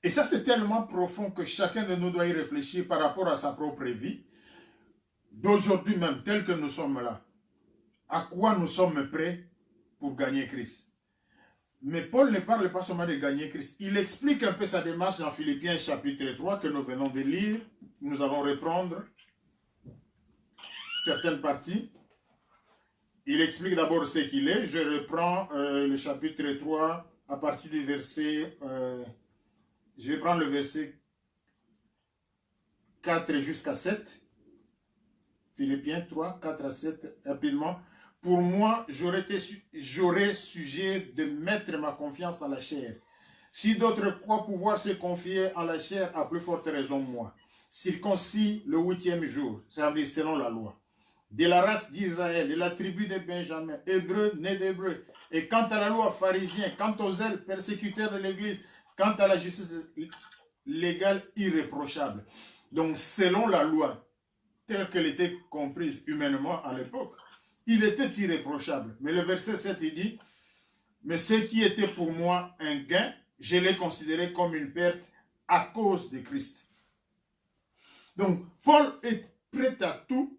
Et ça, c'est tellement profond que chacun de nous doit y réfléchir par rapport à sa propre vie, d'aujourd'hui même, tel que nous sommes là. À quoi nous sommes prêts pour gagner Christ? Mais Paul ne parle pas seulement de gagner Christ. Il explique un peu sa démarche dans Philippiens chapitre 3 que nous venons de lire. Nous allons reprendre certaines parties. Il explique d'abord ce qu'il est. Je reprends le chapitre 3 à partir du verset... je vais prendre le verset 4 jusqu'à 7. Philippiens 3, 4 à 7, rapidement. Pour moi, j'aurais sujet de mettre ma confiance dans la chair. Si d'autres croient pouvoir se confier en la chair, à plus forte raison moi. Circoncis le 8e jour, c'est-à-dire selon la loi. De la race d'Israël, de la tribu de Benjamin, hébreu, né d'hébreu. Et quant à la loi, pharisien, quant aux zèles, persécuteurs de l'Église, quant à la justice légale, irréprochable. Donc, selon la loi, telle qu'elle était comprise humainement à l'époque, il était irréprochable. Mais le verset 7, il dit, « Mais ce qui était pour moi un gain, je l'ai considéré comme une perte à cause de Christ. » Donc, Paul est prêt à tout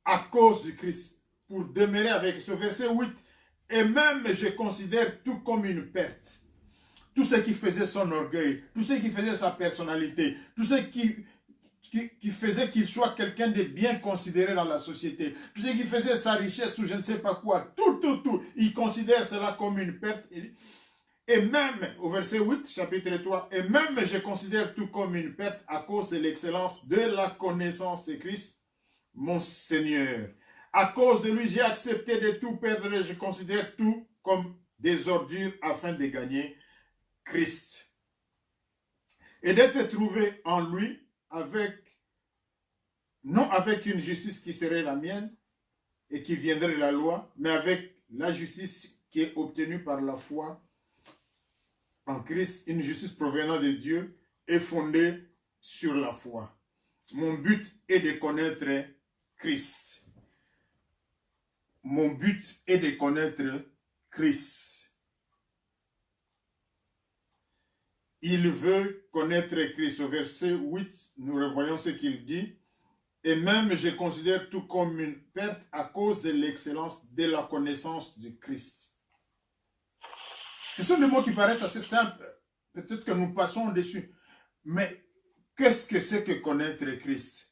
à cause de Christ, pour demeurer avec ce verset 8. Et même je considère tout comme une perte. Tout ce qui faisait son orgueil, tout ce qui faisait sa personnalité, tout ce qui faisait qu'il soit quelqu'un de bien considéré dans la société, tout ce qui faisait sa richesse ou je ne sais pas quoi, tout, il considère cela comme une perte. Et même, au verset 8, chapitre 3, et même je considère tout comme une perte à cause de l'excellence de la connaissance de Christ, mon Seigneur. À cause de lui, j'ai accepté de tout perdre et je considère tout comme des ordures afin de gagner Christ. Et d'être trouvé en lui non avec une justice qui serait la mienne et qui viendrait de la loi, mais avec la justice qui est obtenue par la foi en Christ, une justice provenant de Dieu et fondée sur la foi. Mon but est de connaître Christ. Mon but est de connaître Christ. Il veut connaître Christ. Au verset 8, nous revoyons ce qu'il dit. Et même je considère tout comme une perte à cause de l'excellence de la connaissance de Christ. Ce sont des mots qui paraissent assez simples. Peut-être que nous passons dessus. Mais qu'est-ce que c'est que connaître Christ?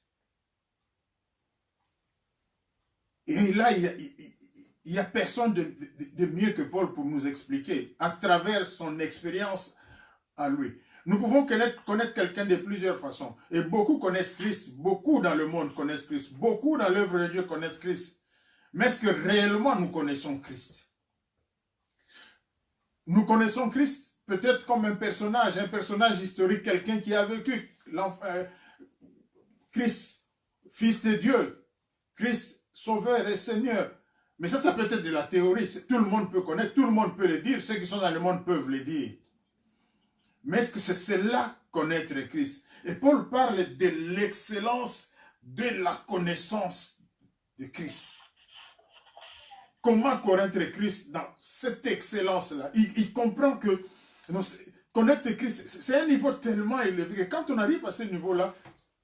Et là, il n'y a personne de mieux que Paul pour nous expliquer, à travers son expérience à lui. Nous pouvons connaître quelqu'un de plusieurs façons. Et beaucoup connaissent Christ, beaucoup dans le monde connaissent Christ, beaucoup dans l'œuvre de Dieu connaissent Christ. Mais est-ce que réellement nous connaissons Christ? Nous connaissons Christ peut-être comme un personnage historique, quelqu'un qui a vécu. Christ, Fils de Dieu, Christ, Sauveur et Seigneur. Mais ça peut être de la théorie. Tout le monde peut connaître, tout le monde peut le dire. Ceux qui sont dans le monde peuvent le dire. Mais est-ce que c'est cela, connaître Christ? Et Paul parle de l'excellence de la connaissance de Christ. Comment connaître Christ dans cette excellence-là? Il comprend que connaître Christ, c'est un niveau tellement élevé que quand on arrive à ce niveau-là,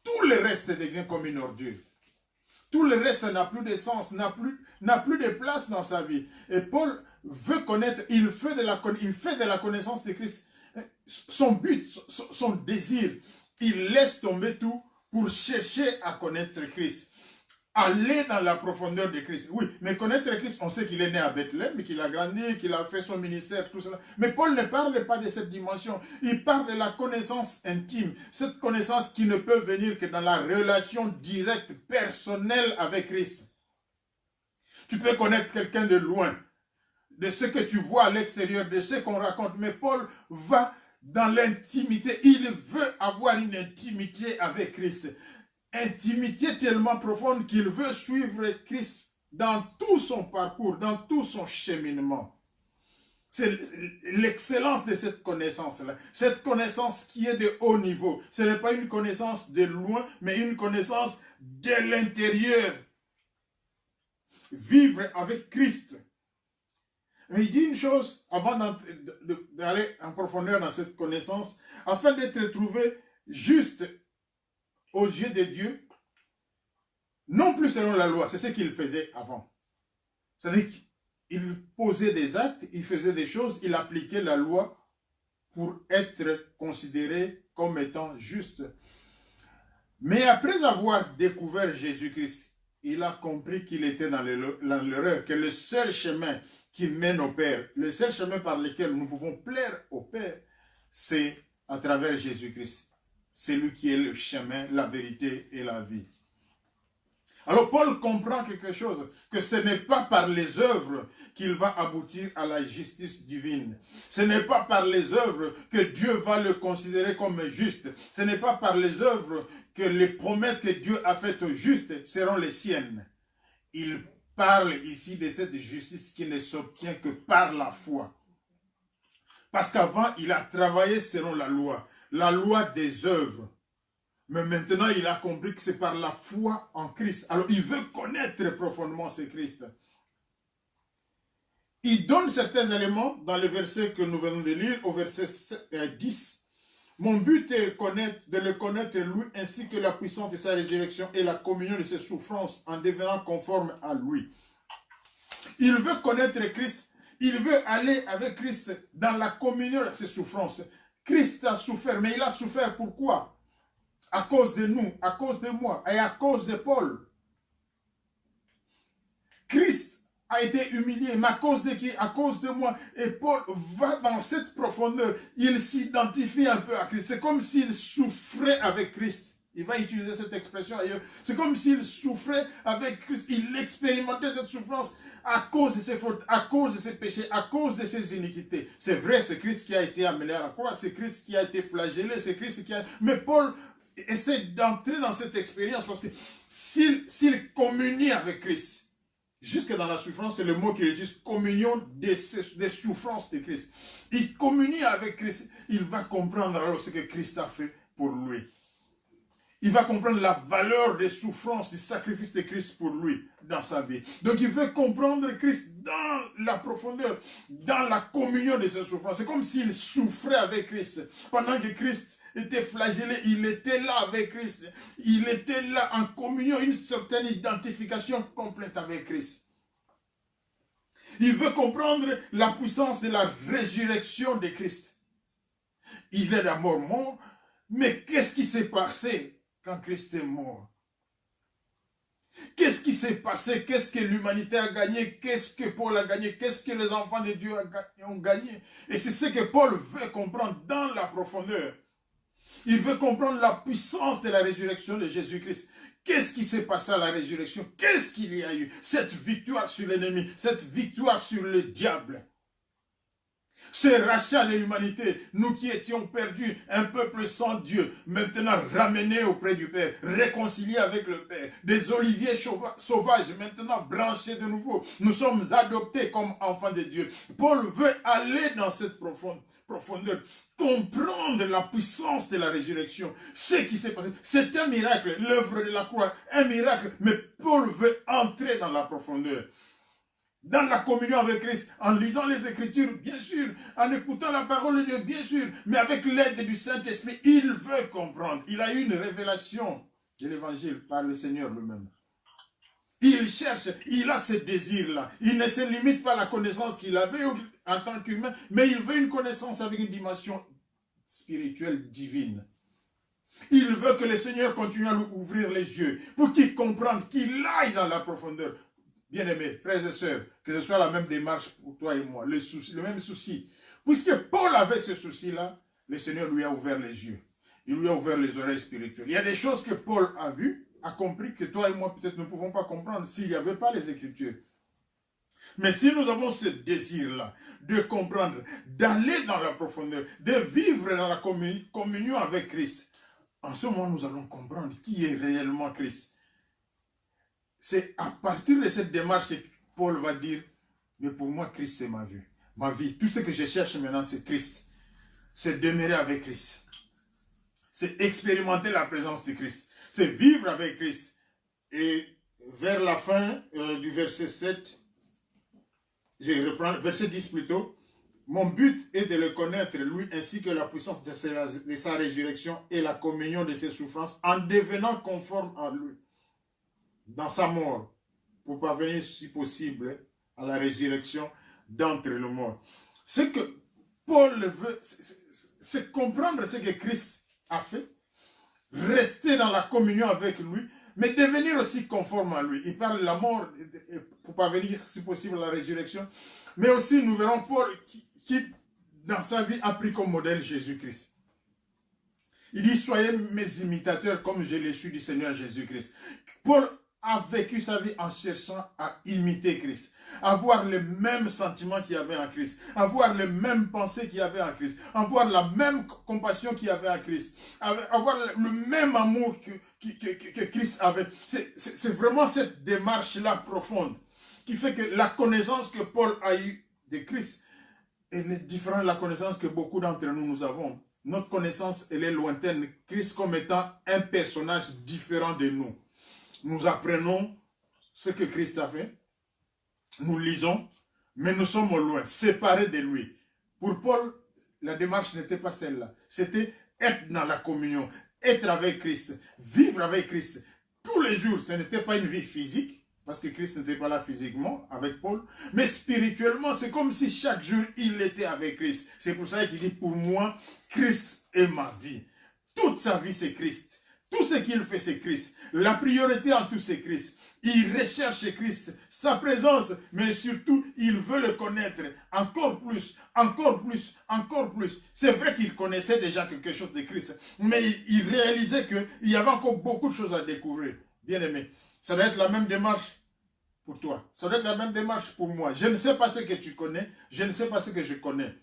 tout le reste devient comme une ordure. Tout le reste n'a plus de sens, n'a plus de place dans sa vie. Et Paul veut connaître, il fait de la connaissance de Christ son but, son désir. Il laisse tomber tout pour chercher à connaître Christ. Aller dans la profondeur de Christ. Oui, mais connaître Christ, on sait qu'il est né à Bethléem, qu'il a grandi, qu'il a fait son ministère, tout cela. Mais Paul ne parle pas de cette dimension. Il parle de la connaissance intime. Cette connaissance qui ne peut venir que dans la relation directe, personnelle avec Christ. Tu peux connaître quelqu'un de loin, de ce que tu vois à l'extérieur, de ce qu'on raconte. Mais Paul va dans l'intimité. Il veut avoir une intimité avec Christ. Intimité tellement profonde qu'il veut suivre Christ dans tout son parcours, dans tout son cheminement. C'est l'excellence de cette connaissance-là. Cette connaissance qui est de haut niveau. Ce n'est pas une connaissance de loin, mais une connaissance de l'intérieur. Vivre avec Christ. Mais il dit une chose avant d'aller en profondeur dans cette connaissance, afin d'être trouvé juste aux yeux de Dieu, non plus selon la loi, c'est ce qu'il faisait avant. C'est-à-dire qu'il posait des actes, il faisait des choses, il appliquait la loi pour être considéré comme étant juste. Mais après avoir découvert Jésus-Christ, il a compris qu'il était dans l'erreur, que le seul chemin qui mène au Père, le seul chemin par lequel nous pouvons plaire au Père, c'est à travers Jésus-Christ. C'est lui qui est le chemin, la vérité et la vie. Alors Paul comprend quelque chose, que ce n'est pas par les œuvres qu'il va aboutir à la justice divine. Ce n'est pas par les œuvres que Dieu va le considérer comme juste. Ce n'est pas par les œuvres que les promesses que Dieu a faites aux justes seront les siennes. Il parle ici de cette justice qui ne s'obtient que par la foi. Parce qu'avant, il a travaillé selon la loi des œuvres. Mais maintenant, il a compris que c'est par la foi en Christ. Alors, il veut connaître profondément ce Christ. Il donne certains éléments dans le verset que nous venons de lire, au verset 10. Mon but est de le connaître, lui, ainsi que la puissance de sa résurrection et la communion de ses souffrances en devenant conforme à lui. Il veut connaître Christ. Il veut aller avec Christ dans la communion de ses souffrances. Christ a souffert, mais il a souffert pourquoi? À cause de nous, à cause de moi et à cause de Paul. Christ a été humilié, mais à cause de qui? À cause de moi. Et Paul va dans cette profondeur. Il s'identifie un peu à Christ. C'est comme s'il souffrait avec Christ. Il va utiliser cette expression ailleurs. C'est comme s'il souffrait avec Christ. Il expérimentait cette souffrance à cause de ses fautes, à cause de ses péchés, à cause de ses iniquités. C'est vrai, c'est Christ qui a été amené à la croix. C'est Christ qui a été flagellé. C'est Christ qui a... Mais Paul essaie d'entrer dans cette expérience parce que s'il communie avec Christ, jusque dans la souffrance, c'est le mot qu'il utilise, communion des souffrances de Christ. Il communie avec Christ, il va comprendre alors ce que Christ a fait pour lui. Il va comprendre la valeur des souffrances, du sacrifice de Christ pour lui dans sa vie. Donc il veut comprendre Christ dans la profondeur, dans la communion de ses souffrances. C'est comme s'il souffrait avec Christ. Pendant que Christ était flagellé, il était là avec Christ. Il était là en communion, une certaine identification complète avec Christ. Il veut comprendre la puissance de la résurrection de Christ. Il est d'abord mort, mais qu'est-ce qui s'est passé quand Christ est mort? Qu'est-ce qui s'est passé? Qu'est-ce que l'humanité a gagné? Qu'est-ce que Paul a gagné? Qu'est-ce que les enfants de Dieu ont gagné? Et c'est ce que Paul veut comprendre dans la profondeur. Il veut comprendre la puissance de la résurrection de Jésus-Christ. Qu'est-ce qui s'est passé à la résurrection? Qu'est-ce qu'il y a eu? Cette victoire sur l'ennemi, cette victoire sur le diable. Ce rachat de l'humanité, nous qui étions perdus, un peuple sans Dieu, maintenant ramené auprès du Père, réconcilié avec le Père, des oliviers sauvages, maintenant branchés de nouveau. Nous sommes adoptés comme enfants de Dieu. Paul veut aller dans cette profondeur, comprendre la puissance de la résurrection, ce qui s'est passé. C'est un miracle, l'œuvre de la croix, un miracle, mais Paul veut entrer dans la profondeur. Dans la communion avec Christ, en lisant les Écritures, bien sûr, en écoutant la parole de Dieu, bien sûr, mais avec l'aide du Saint-Esprit, il veut comprendre. Il a eu une révélation de l'Évangile par le Seigneur lui-même. Il cherche, il a ce désir-là. Il ne se limite pas à la connaissance qu'il avait en tant qu'humain, mais il veut une connaissance avec une dimension spirituelle divine. Il veut que le Seigneur continue à lui ouvrir les yeux pour qu'il comprenne, qu'il aille dans la profondeur. Bien-aimés, frères et sœurs, que ce soit la même démarche pour toi et moi, le même souci. Puisque Paul avait ce souci-là, le Seigneur lui a ouvert les yeux. Il lui a ouvert les oreilles spirituelles. Il y a des choses que Paul a vues, a compris, que toi et moi peut-être ne pouvons pas comprendre s'il n'y avait pas les Écritures. Mais si nous avons ce désir-là de comprendre, d'aller dans la profondeur, de vivre dans la communion avec Christ, en ce moment nous allons comprendre qui est réellement Christ. C'est à partir de cette démarche que Paul va dire, mais pour moi, Christ, c'est ma vie. Ma vie, tout ce que je cherche maintenant, c'est Christ. C'est demeurer avec Christ. C'est expérimenter la présence de Christ. C'est vivre avec Christ. Et vers la fin du verset 7, je reprends verset 10 plutôt. Mon but est de le connaître, lui, ainsi que la puissance de sa résurrection et la communion de ses souffrances, en devenant conforme à lui, dans sa mort, pour parvenir, si possible, à la résurrection d'entre les morts. Ce que Paul veut, c'est comprendre ce que Christ a fait, rester dans la communion avec lui, mais devenir aussi conforme à lui. Il parle de la mort pour parvenir, si possible, à la résurrection. Mais aussi, nous verrons Paul qui dans sa vie, a pris comme modèle Jésus-Christ. Il dit, soyez mes imitateurs comme je l'ai su du Seigneur Jésus-Christ. Paul a vécu sa vie en cherchant à imiter Christ, avoir les mêmes sentiments qu'il y avait en Christ, avoir les mêmes pensées qu'il y avait en Christ, avoir la même compassion qu'il y avait en Christ, avoir le même amour que Christ avait. C'est vraiment cette démarche-là profonde qui fait que la connaissance que Paul a eue de Christ, elle est différente de la connaissance que beaucoup d'entre nous avons. Notre connaissance, elle est lointaine. Christ comme étant un personnage différent de nous. Nous apprenons ce que Christ a fait. Nous lisons, mais nous sommes au loin, séparés de lui. Pour Paul, la démarche n'était pas celle-là. C'était être dans la communion, être avec Christ, vivre avec Christ. Tous les jours, ce n'était pas une vie physique, parce que Christ n'était pas là physiquement avec Paul, mais spirituellement, c'est comme si chaque jour, il était avec Christ. C'est pour ça qu'il dit, pour moi, Christ est ma vie. Toute sa vie, c'est Christ. Tout ce qu'il fait, c'est Christ. La priorité en tout, c'est Christ. Il recherche Christ, sa présence, mais surtout, il veut le connaître encore plus, encore plus, encore plus. C'est vrai qu'il connaissait déjà quelque chose de Christ, mais il réalisait qu'il y avait encore beaucoup de choses à découvrir. Bien aimé, ça doit être la même démarche pour toi. Ça doit être la même démarche pour moi. Je ne sais pas ce que tu connais, je ne sais pas ce que je connais,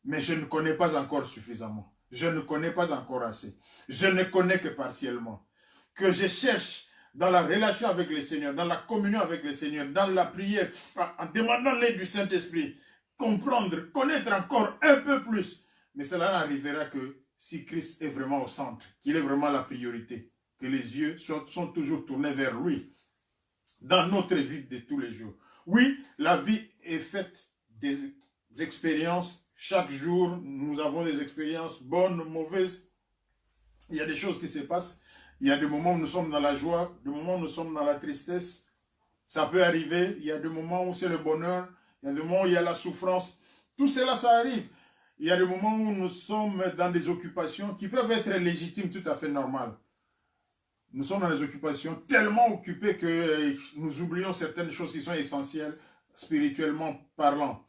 mais je ne connais pas encore suffisamment. Je ne connais pas encore assez. Je ne connais que partiellement. Que je cherche dans la relation avec le Seigneur, dans la communion avec le Seigneur, dans la prière, en demandant l'aide du Saint-Esprit, comprendre, connaître encore un peu plus. Mais cela n'arrivera que si Christ est vraiment au centre, qu'il est vraiment la priorité, que les yeux sont toujours tournés vers lui, dans notre vie de tous les jours. Oui, la vie est faite des expériences. Chaque jour, nous avons des expériences bonnes, mauvaises. Il y a des choses qui se passent. Il y a des moments où nous sommes dans la joie, des moments où nous sommes dans la tristesse. Ça peut arriver. Il y a des moments où c'est le bonheur. Il y a des moments où il y a la souffrance. Tout cela, ça arrive. Il y a des moments où nous sommes dans des occupations qui peuvent être légitimes, tout à fait normales. Nous sommes dans des occupations tellement occupées que nous oublions certaines choses qui sont essentielles, spirituellement parlant.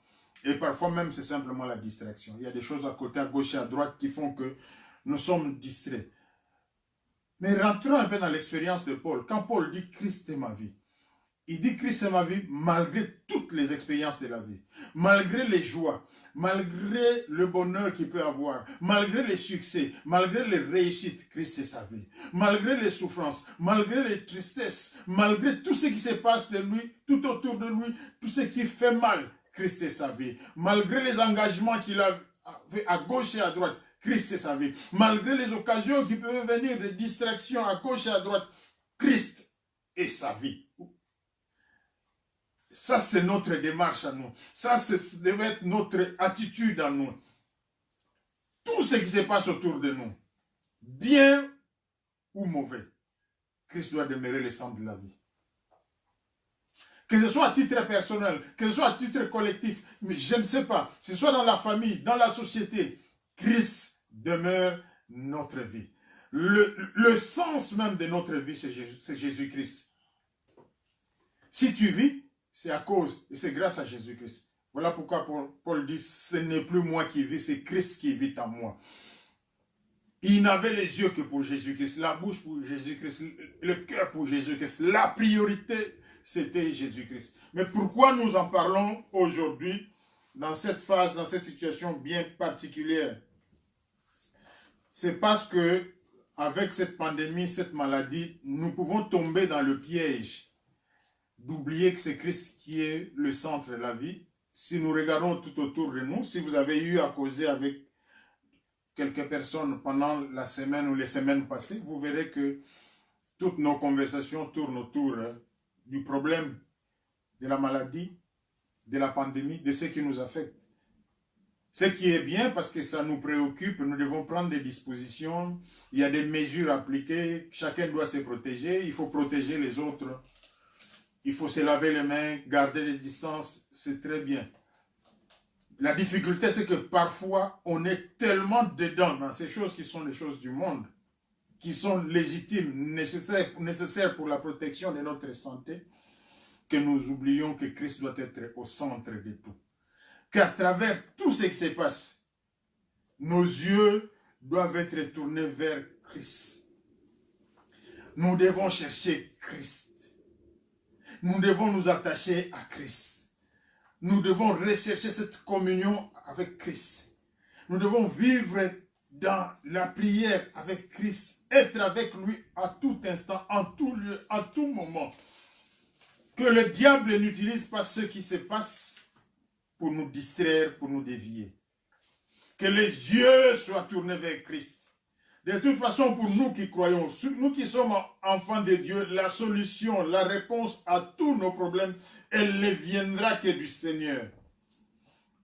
Et parfois même, c'est simplement la distraction. Il y a des choses à côté, à gauche et à droite qui font que nous sommes distraits. Mais rentrons un peu dans l'expérience de Paul. Quand Paul dit « Christ est ma vie », il dit « Christ est ma vie » malgré toutes les expériences de la vie, malgré les joies, malgré le bonheur qu'il peut avoir, malgré les succès, malgré les réussites, Christ est sa vie, malgré les souffrances, malgré les tristesses, malgré tout ce qui se passe de lui, tout autour de lui, tout ce qui fait mal, Christ est sa vie, malgré les engagements qu'il a fait à gauche et à droite, Christ est sa vie. Malgré les occasions qui peuvent venir de distractions à gauche et à droite, Christ est sa vie. Ça, c'est notre démarche à nous. Ça, devait être notre attitude à nous. Tout ce qui se passe autour de nous, bien ou mauvais, Christ doit demeurer le centre de la vie. Que ce soit à titre personnel, que ce soit à titre collectif, mais je ne sais pas, que ce soit dans la famille, dans la société, Christ demeure notre vie. Le sens même de notre vie, c'est Jésus-Christ. Si tu vis, c'est à cause et c'est grâce à Jésus-Christ. Voilà pourquoi Paul dit, ce n'est plus moi qui vis, c'est Christ qui vit en moi. Il n'avait les yeux que pour Jésus-Christ, la bouche pour Jésus-Christ, le cœur pour Jésus-Christ. La priorité, c'était Jésus-Christ. Mais pourquoi nous en parlons aujourd'hui, dans cette phase, dans cette situation bien particulière? C'est parce que, avec cette pandémie, cette maladie, nous pouvons tomber dans le piège d'oublier que c'est Christ qui est le centre de la vie. Si nous regardons tout autour de nous, si vous avez eu à causer avec quelques personnes pendant la semaine ou les semaines passées, vous verrez que toutes nos conversations tournent autour du problème de la maladie, de la pandémie, de ce qui nous affecte. Ce qui est bien parce que ça nous préoccupe, nous devons prendre des dispositions, il y a des mesures appliquées, chacun doit se protéger, il faut protéger les autres, il faut se laver les mains, garder les distances, c'est très bien. La difficulté, c'est que parfois, on est tellement dedans dans ces choses qui sont les choses du monde, qui sont légitimes, nécessaires pour la protection de notre santé, que nous oublions que Christ doit être au centre de tout. Qu'à travers tout ce qui se passe, nos yeux doivent être tournés vers Christ. Nous devons chercher Christ. Nous devons nous attacher à Christ. Nous devons rechercher cette communion avec Christ. Nous devons vivre dans la prière avec Christ, être avec lui à tout instant, en tout lieu, à tout moment. Que le diable n'utilise pas ce qui se passe pour nous distraire, pour nous dévier. Que les yeux soient tournés vers Christ. De toute façon, pour nous qui croyons, nous qui sommes enfants de Dieu, la solution, la réponse à tous nos problèmes, elle ne viendra que du Seigneur.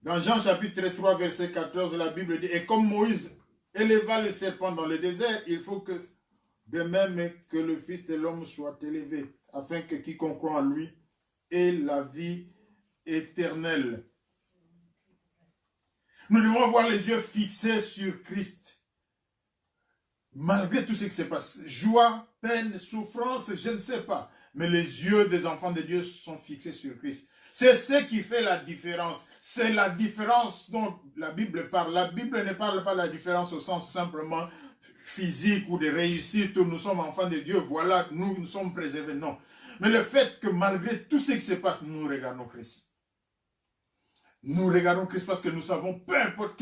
Dans Jean chapitre 3, verset 14, la Bible dit, « Et comme Moïse éleva le serpent dans le désert, il faut que de même que le Fils de l'homme soit élevé, afin que quiconque croit en lui ait la vie éternelle. » Nous devons avoir les yeux fixés sur Christ. Malgré tout ce qui se passe, joie, peine, souffrance, je ne sais pas. Mais les yeux des enfants de Dieu sont fixés sur Christ. C'est ce qui fait la différence. C'est la différence dont la Bible parle. La Bible ne parle pas de la différence au sens simplement physique ou de réussite où nous sommes enfants de Dieu. Voilà, nous sommes préservés. Non. Mais le fait que malgré tout ce qui se passe, nous regardons Christ. Nous regardons Christ parce que nous savons, peu importe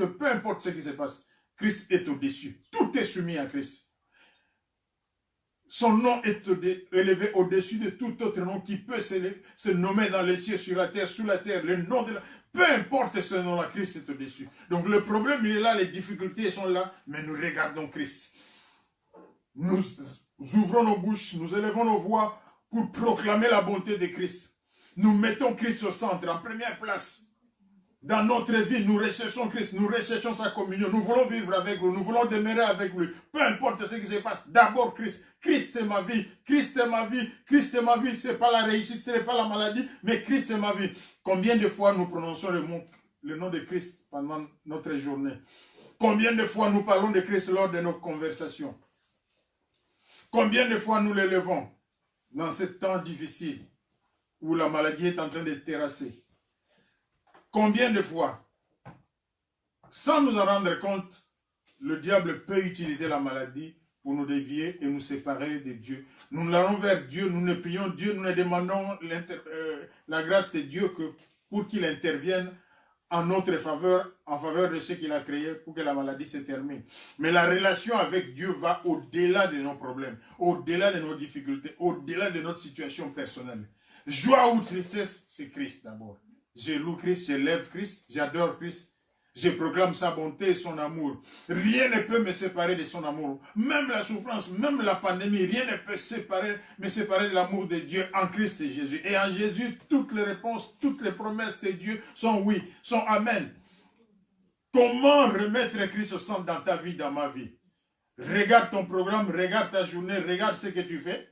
ce qui se passe, Christ est au-dessus. Tout est soumis à Christ. Son nom est élevé au-dessus de tout autre nom qui peut se nommer dans les cieux, sur la terre, sous la terre. Le nom de la... Peu importe ce nom-là, Christ est au-dessus. Donc le problème, il est là, les difficultés sont là, mais nous regardons Christ. Nous ouvrons nos bouches, nous élevons nos voix pour proclamer la bonté de Christ. Nous mettons Christ au centre, en première place. Dans notre vie, nous recherchons Christ, nous recherchons sa communion, nous voulons vivre avec lui, nous voulons demeurer avec lui. Peu importe ce qui se passe, d'abord Christ. Christ est ma vie, Christ est ma vie, Christ est ma vie. Ce n'est pas la réussite, ce n'est pas la maladie, mais Christ est ma vie. Combien de fois nous prononçons le nom de Christ pendant notre journée? Combien de fois nous parlons de Christ lors de nos conversations? Combien de fois nous l'élevons dans ce temps difficile où la maladie est en train de terrasser? Combien de fois, sans nous en rendre compte, le diable peut utiliser la maladie pour nous dévier et nous séparer de Dieu. Nous allons vers Dieu, nous ne prions Dieu, nous ne demandons la grâce de Dieu pour qu'il intervienne en notre faveur, en faveur de ceux qu'il a créés pour que la maladie se termine. Mais la relation avec Dieu va au-delà de nos problèmes, au-delà de nos difficultés, au-delà de notre situation personnelle. Joie ou tristesse, c'est Christ d'abord. Je loue Christ, je lève Christ, j'adore Christ, je proclame sa bonté et son amour. Rien ne peut me séparer de son amour. Même la souffrance, même la pandémie, rien ne peut me séparer de l'amour de Dieu en Christ et Jésus. Et en Jésus, toutes les réponses, toutes les promesses de Dieu sont oui, sont amen. Comment remettre Christ au centre dans ta vie, dans ma vie? Regarde ton programme, regarde ta journée, regarde ce que tu fais.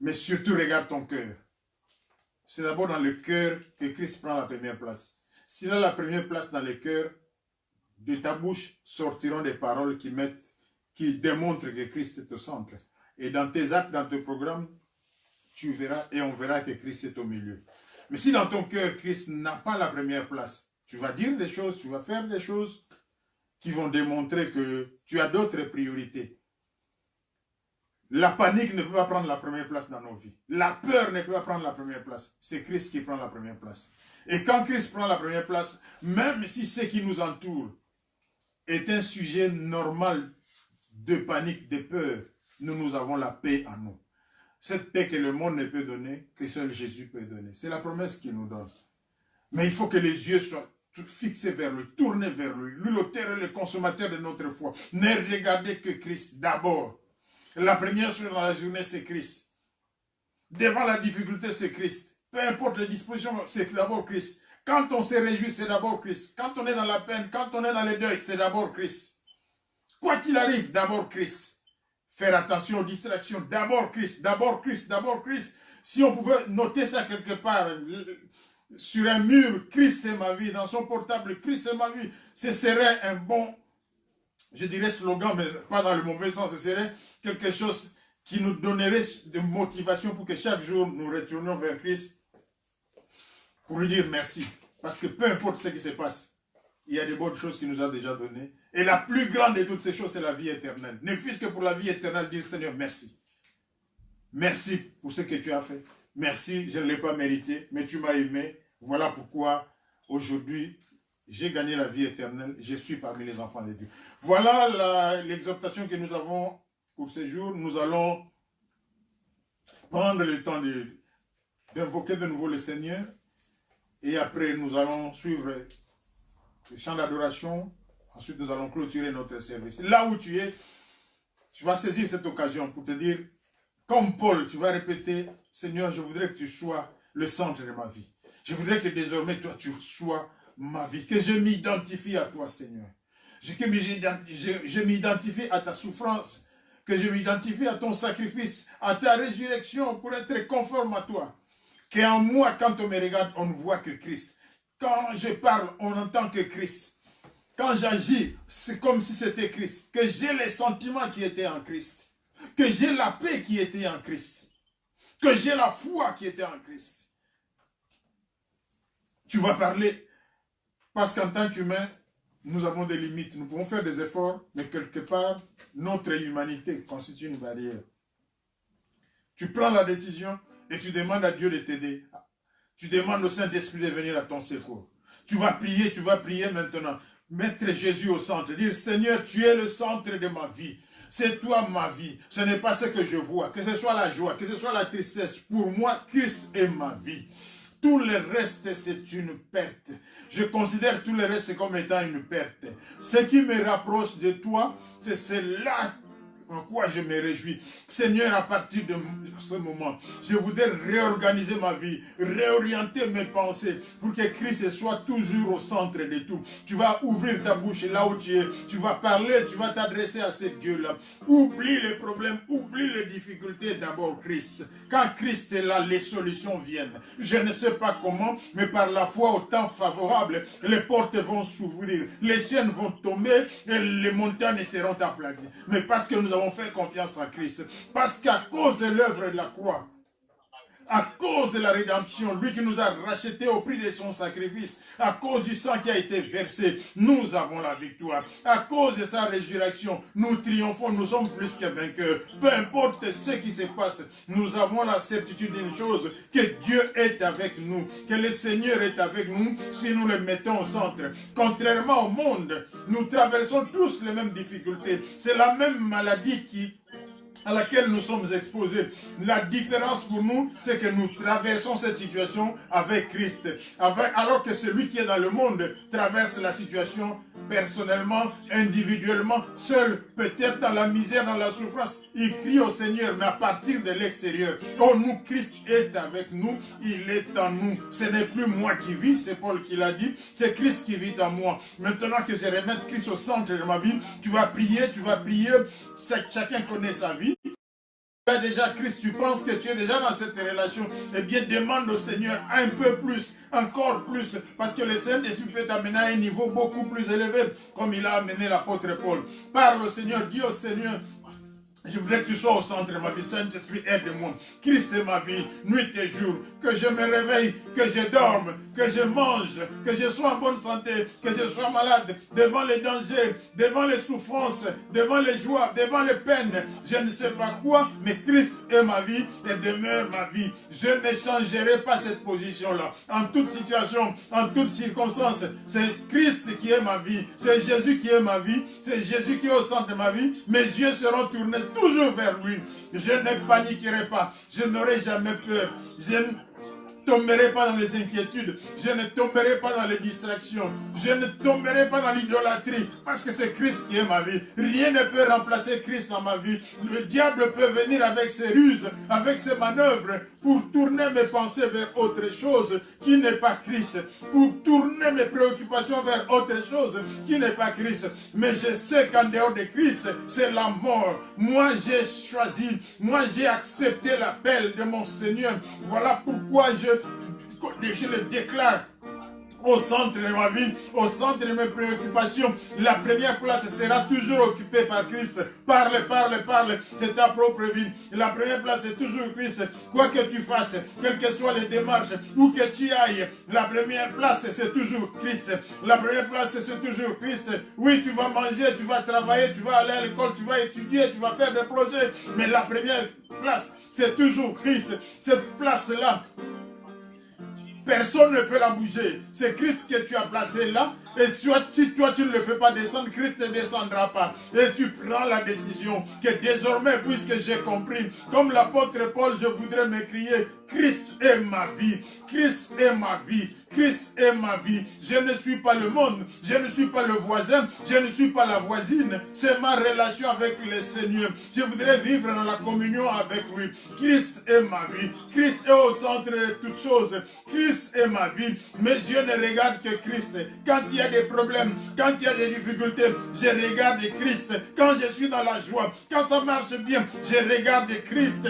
Mais surtout, regarde ton cœur. C'est d'abord dans le cœur que Christ prend la première place. S'il a la première place dans le cœur, de ta bouche sortiront des paroles qui démontrent que Christ est au centre. Et dans tes actes, dans tes programmes, tu verras et on verra que Christ est au milieu. Mais si dans ton cœur, Christ n'a pas la première place, tu vas dire des choses, tu vas faire des choses qui vont démontrer que tu as d'autres priorités. La panique ne peut pas prendre la première place dans nos vies. La peur ne peut pas prendre la première place. C'est Christ qui prend la première place. Et quand Christ prend la première place, même si ce qui nous entoure est un sujet normal de panique, de peur, nous avons la paix en nous. Cette paix que le monde ne peut donner, que seul Jésus peut donner. C'est la promesse qu'il nous donne. Mais il faut que les yeux soient fixés vers lui, tournés vers lui. Lui, l'auteur et le consommateur de notre foi. Ne regardez que Christ d'abord. La première chose dans la journée, c'est Christ. Devant la difficulté, c'est Christ. peu importe les dispositions, c'est d'abord Christ. Quand on se réjouit, c'est d'abord Christ. Quand on est dans la peine, quand on est dans le deuil, c'est d'abord Christ. Quoi qu'il arrive, d'abord Christ. Faire attention aux distractions, d'abord Christ, d'abord Christ, d'abord Christ. Si on pouvait noter ça quelque part, sur un mur, Christ est ma vie, dans son portable, Christ est ma vie, ce serait un bon, je dirais slogan, mais pas dans le mauvais sens, ce serait quelque chose qui nous donnerait de motivation pour que chaque jour nous retournions vers Christ pour lui dire merci. Parce que peu importe ce qui se passe, il y a des bonnes choses qu'il nous a déjà données. Et la plus grande de toutes ces choses, c'est la vie éternelle. Ne fût-ce que pour la vie éternelle, dire Seigneur, merci. Merci pour ce que tu as fait. Merci, je ne l'ai pas mérité, mais tu m'as aimé. Voilà pourquoi aujourd'hui, j'ai gagné la vie éternelle. Je suis parmi les enfants de Dieu. Voilà l'exhortation que nous avons pour ce jour. Nous allons prendre le temps d'invoquer de nouveau le Seigneur. Et après, nous allons suivre le chant d'adoration. Ensuite, nous allons clôturer notre service. Là où tu es, tu vas saisir cette occasion pour te dire, comme Paul, tu vas répéter, Seigneur, je voudrais que tu sois le centre de ma vie. Je voudrais que désormais, toi, tu sois ma vie. Que je m'identifie à toi, Seigneur. Je m'identifie à ta souffrance. Que je m'identifie à ton sacrifice, à ta résurrection pour être conforme à toi. Qu'en moi, quand on me regarde, on ne voit que Christ. Quand je parle, on n'entend que Christ. Quand j'agis, c'est comme si c'était Christ. Que j'ai les sentiments qui étaient en Christ. Que j'ai la paix qui était en Christ. Que j'ai la foi qui était en Christ. Tu vas parler. Parce qu'en tant qu'humain, nous avons des limites. Nous pouvons faire des efforts, mais quelque part, notre humanité constitue une barrière. Tu prends la décision et tu demandes à Dieu de t'aider. Tu demandes au Saint-Esprit de venir à ton secours. Tu vas prier maintenant. Mettre Jésus au centre. Dire, Seigneur, tu es le centre de ma vie. C'est toi ma vie. Ce n'est pas ce que je vois. Que ce soit la joie, que ce soit la tristesse. Pour moi, Christ est ma vie. Tout le reste, c'est une perte. Je considère tout le reste comme étant une perte. Ce qui me rapproche de toi, c'est cela en quoi je me réjouis. Seigneur, à partir de ce moment, je voudrais réorganiser ma vie, réorienter mes pensées pour que Christ soit toujours au centre de tout. Tu vas ouvrir ta bouche là où tu es, tu vas parler, tu vas t'adresser à ce Dieu-là. Oublie les problèmes, oublie les difficultés, d'abord Christ. Quand Christ est là, les solutions viennent. Je ne sais pas comment, mais par la foi au temps favorable, les portes vont s'ouvrir, les chaînes vont tomber et les montagnes seront aplaties. Mais parce que nous avons fait confiance en Christ, parce qu'à cause de l'œuvre de la croix, à cause de la rédemption, lui qui nous a rachetés au prix de son sacrifice, à cause du sang qui a été versé, nous avons la victoire. À cause de sa résurrection, nous triomphons, nous sommes plus que vainqueurs. Peu importe ce qui se passe, nous avons la certitude d'une chose, que Dieu est avec nous, que le Seigneur est avec nous si nous le mettons au centre. Contrairement au monde, nous traversons tous les mêmes difficultés. C'est la même maladie à laquelle nous sommes exposés. La différence pour nous, c'est que nous traversons cette situation avec Christ. Alors que celui qui est dans le monde traverse la situation personnellement, individuellement, seul, peut-être dans la misère, dans la souffrance. Il crie au Seigneur, mais à partir de l'extérieur. Oh, nous, Christ est avec nous, il est en nous. Ce n'est plus moi qui vis, c'est Paul qui l'a dit, c'est Christ qui vit en moi. Maintenant que je remets Christ au centre de ma vie, tu vas prier, chacun connaît sa vie. Tu as déjà Christ, tu penses que tu es déjà dans cette relation, eh bien demande au Seigneur un peu plus, encore plus, parce que le Saint-Esprit peut t'amener à un niveau beaucoup plus élevé, comme il a amené l'apôtre Paul. Parle au Seigneur, dis au Seigneur, je voudrais que tu sois au centre de ma vie. Saint-Esprit, aide-moi. Christ est ma vie, nuit et jour. Que je me réveille, que je dorme, que je mange, que je sois en bonne santé, que je sois malade, devant les dangers, devant les souffrances, devant les joies, devant les peines. Je ne sais pas quoi, mais Christ est ma vie et demeure ma vie. Je ne changerai pas cette position-là. En toute situation, en toute circonstance, c'est Christ qui est ma vie. C'est Jésus qui est ma vie. C'est Jésus qui est au centre de ma vie. Mes yeux seront tournés toujours vers lui. Je ne paniquerai pas. Je n'aurai jamais peur. tomberai pas dans les inquiétudes. Je ne tomberai pas dans les distractions. Je ne tomberai pas dans l'idolâtrie. Parce que c'est Christ qui est ma vie. Rien ne peut remplacer Christ dans ma vie. Le diable peut venir avec ses ruses, avec ses manœuvres, pour tourner mes pensées vers autre chose qui n'est pas Christ. Pour tourner mes préoccupations vers autre chose qui n'est pas Christ. Mais je sais qu'en dehors de Christ, c'est la mort. Moi, j'ai choisi. Moi, j'ai accepté l'appel de mon Seigneur. Voilà pourquoi je le déclare au centre de ma vie, au centre de mes préoccupations. La première place sera toujours occupée par Christ. Parle, parle, parle, c'est ta propre vie. La première place est toujours Christ. Quoi que tu fasses, quelles que soient les démarches, où que tu ailles, la première place c'est toujours Christ. La première place c'est toujours Christ. Oui, tu vas manger, tu vas travailler, tu vas aller à l'école, tu vas étudier, tu vas faire des projets. Mais la première place c'est toujours Christ. Cette place-là, personne ne peut la bouger. C'est Christ que tu as placé là. Et si toi tu ne le fais pas descendre, Christ ne descendra pas. Et tu prends la décision que désormais, puisque j'ai compris, comme l'apôtre Paul, je voudrais m'écrier, Christ est ma vie. Christ est ma vie. Christ est ma vie. Je ne suis pas le monde. Je ne suis pas le voisin. Je ne suis pas la voisine. C'est ma relation avec le Seigneur. Je voudrais vivre dans la communion avec lui. Christ est ma vie. Christ est au centre de toutes choses. Christ est ma vie. Mes yeux ne regardent que Christ. Quand il y a des problèmes, quand il y a des difficultés, je regarde Christ. Quand je suis dans la joie, quand ça marche bien, je regarde Christ.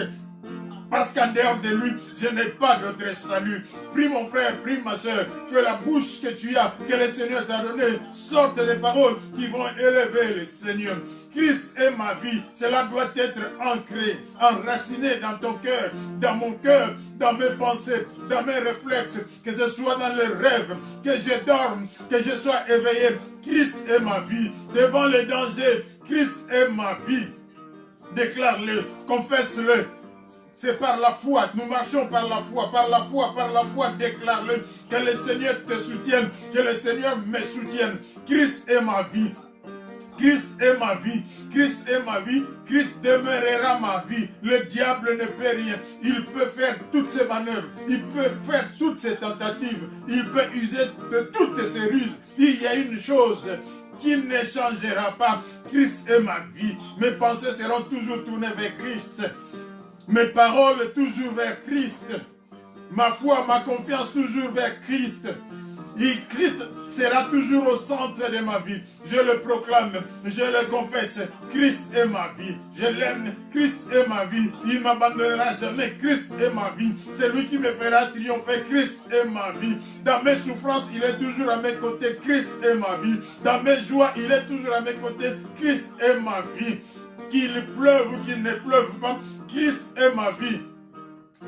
Parce qu'en dehors de lui, je n'ai pas d'autre salut. Prie mon frère, prie ma soeur, que la bouche que tu as, que le Seigneur t'a donnée, sorte des paroles qui vont élever le Seigneur. Christ est ma vie. Cela doit être ancré, enraciné dans ton cœur, dans mon cœur, dans mes pensées, dans mes réflexes, que ce soit dans les rêves, que je dorme, que je sois éveillé. Christ est ma vie. Devant les dangers, Christ est ma vie. Déclare-le, confesse-le. C'est par la foi, nous marchons par la foi, par la foi, par la foi, déclare-le, que le Seigneur te soutienne, que le Seigneur me soutienne. Christ est ma vie. Christ est ma vie, Christ est ma vie, Christ demeurera ma vie. Le diable ne peut rien. Il peut faire toutes ses manœuvres, il peut faire toutes ses tentatives, il peut user de toutes ses ruses. Il y a une chose qui ne changera pas. Christ est ma vie. Mes pensées seront toujours tournées vers Christ. Mes paroles toujours vers Christ. Ma foi, ma confiance toujours vers Christ. Et Christ sera toujours au centre de ma vie. Je le proclame, je le confesse. Christ est ma vie. Je l'aime. Christ est ma vie. Il ne m'abandonnera jamais. Christ est ma vie. C'est lui qui me fera triompher. Christ est ma vie. Dans mes souffrances, il est toujours à mes côtés. Christ est ma vie. Dans mes joies, il est toujours à mes côtés. Christ est ma vie. Qu'il pleuve ou qu'il ne pleuve pas, Christ est ma vie.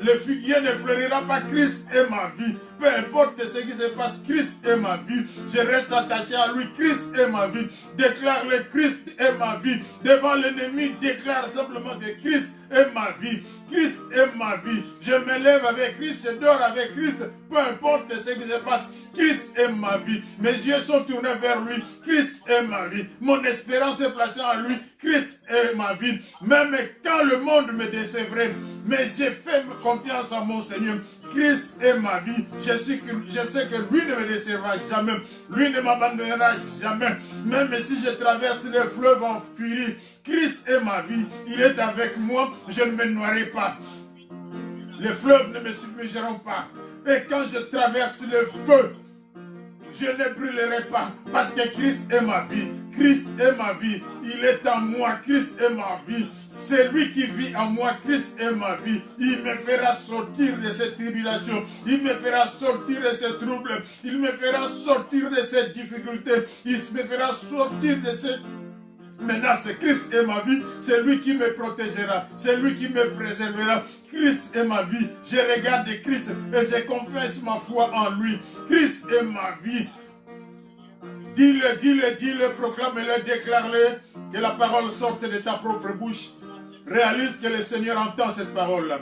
Le figuier ne fleurira pas, Christ est ma vie. Peu importe ce qui se passe, Christ est ma vie. Je reste attaché à lui, Christ est ma vie. Déclare-le, Christ est ma vie. Devant l'ennemi, déclare simplement que Christ est ma vie. Christ est ma vie. Je me lève avec Christ, je dors avec Christ. Peu importe ce qui se passe, Christ est ma vie. Mes yeux sont tournés vers lui. Christ est ma vie. Mon espérance est placée en lui. Christ est ma vie. Même quand le monde me décevrait, mais j'ai fait confiance en mon Seigneur. Christ est ma vie. Je sais que lui ne me décevra jamais. Lui ne m'abandonnera jamais. Même si je traverse le fleuve en furie, Christ est ma vie. Il est avec moi. Je ne me noierai pas. Les fleuves ne me submergeront pas. Et quand je traverse le feu, je ne brûlerai pas. Parce que Christ est ma vie. Christ est ma vie. Il est en moi. Christ est ma vie. C'est lui qui vit en moi. Christ est ma vie. Il me fera sortir de cette tribulation. Il me fera sortir de ces troubles. Il me fera sortir de cette difficulté. Il me fera sortir de cette menace. Christ est ma vie. C'est lui qui me protégera. C'est lui qui me préservera. Christ est ma vie. Je regarde Christ et je confesse ma foi en lui. Christ est ma vie. Dis-le, dis-le, dis-le, proclame-le, déclare-le, que la parole sorte de ta propre bouche. Réalise que le Seigneur entend cette parole-là.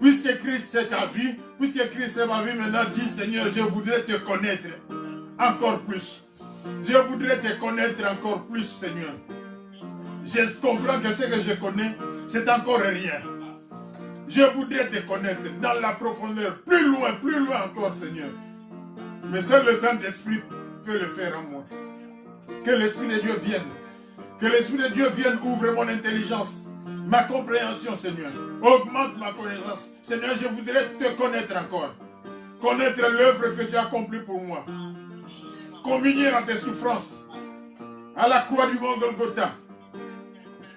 Puisque Christ est ta vie, puisque Christ est ma vie, maintenant dis Seigneur, je voudrais te connaître encore plus. Je voudrais te connaître encore plus, Seigneur. Je comprends que ce que je connais, c'est encore rien. Je voudrais te connaître dans la profondeur, plus loin encore, Seigneur. Mais seul le Saint-Esprit peut le faire en moi. Que l'Esprit de Dieu vienne. Que l'Esprit de Dieu vienne, ouvre mon intelligence, ma compréhension, Seigneur. Augmente ma connaissance. Seigneur, je voudrais te connaître encore. Connaître l'œuvre que tu as accomplie pour moi. Communier dans tes souffrances. À la croix du mont Golgotha.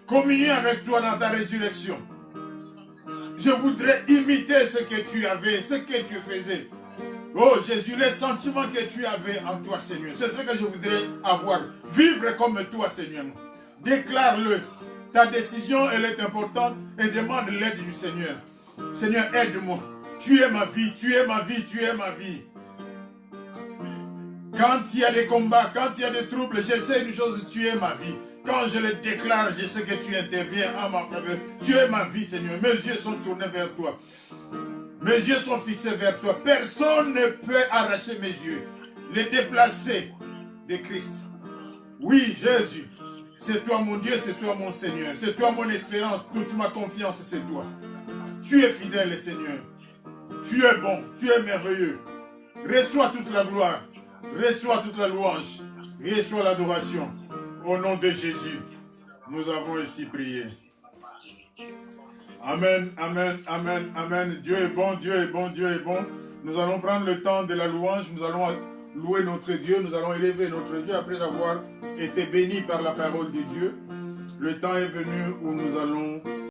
Communier avec toi dans ta résurrection. Je voudrais imiter ce que tu avais, ce que tu faisais. Oh Jésus, les sentiments que tu avais en toi, Seigneur. C'est ce que je voudrais avoir. Vivre comme toi, Seigneur. Déclare-le. Ta décision, elle est importante et demande l'aide du Seigneur. Seigneur, aide-moi. Tu es ma vie, tu es ma vie, tu es ma vie. Quand il y a des combats, quand il y a des troubles, j'essaie une chose, tu es ma vie. Quand je le déclare, je sais que tu interviens en ma faveur. Tu es ma vie, Seigneur. Mes yeux sont tournés vers toi. Mes yeux sont fixés vers toi. Personne ne peut arracher mes yeux, les déplacer de Christ. Oui, Jésus, c'est toi mon Dieu, c'est toi mon Seigneur. C'est toi mon espérance, toute ma confiance, c'est toi. Tu es fidèle, Seigneur. Tu es bon, tu es merveilleux. Reçois toute la gloire, reçois toute la louange, reçois l'adoration. Au nom de Jésus, nous avons ici prié. Amen, amen, amen, amen. Dieu est bon, Dieu est bon, Dieu est bon. Nous allons prendre le temps de la louange. Nous allons louer notre Dieu. Nous allons élever notre Dieu après avoir été bénis par la parole de Dieu. Le temps est venu où nous allons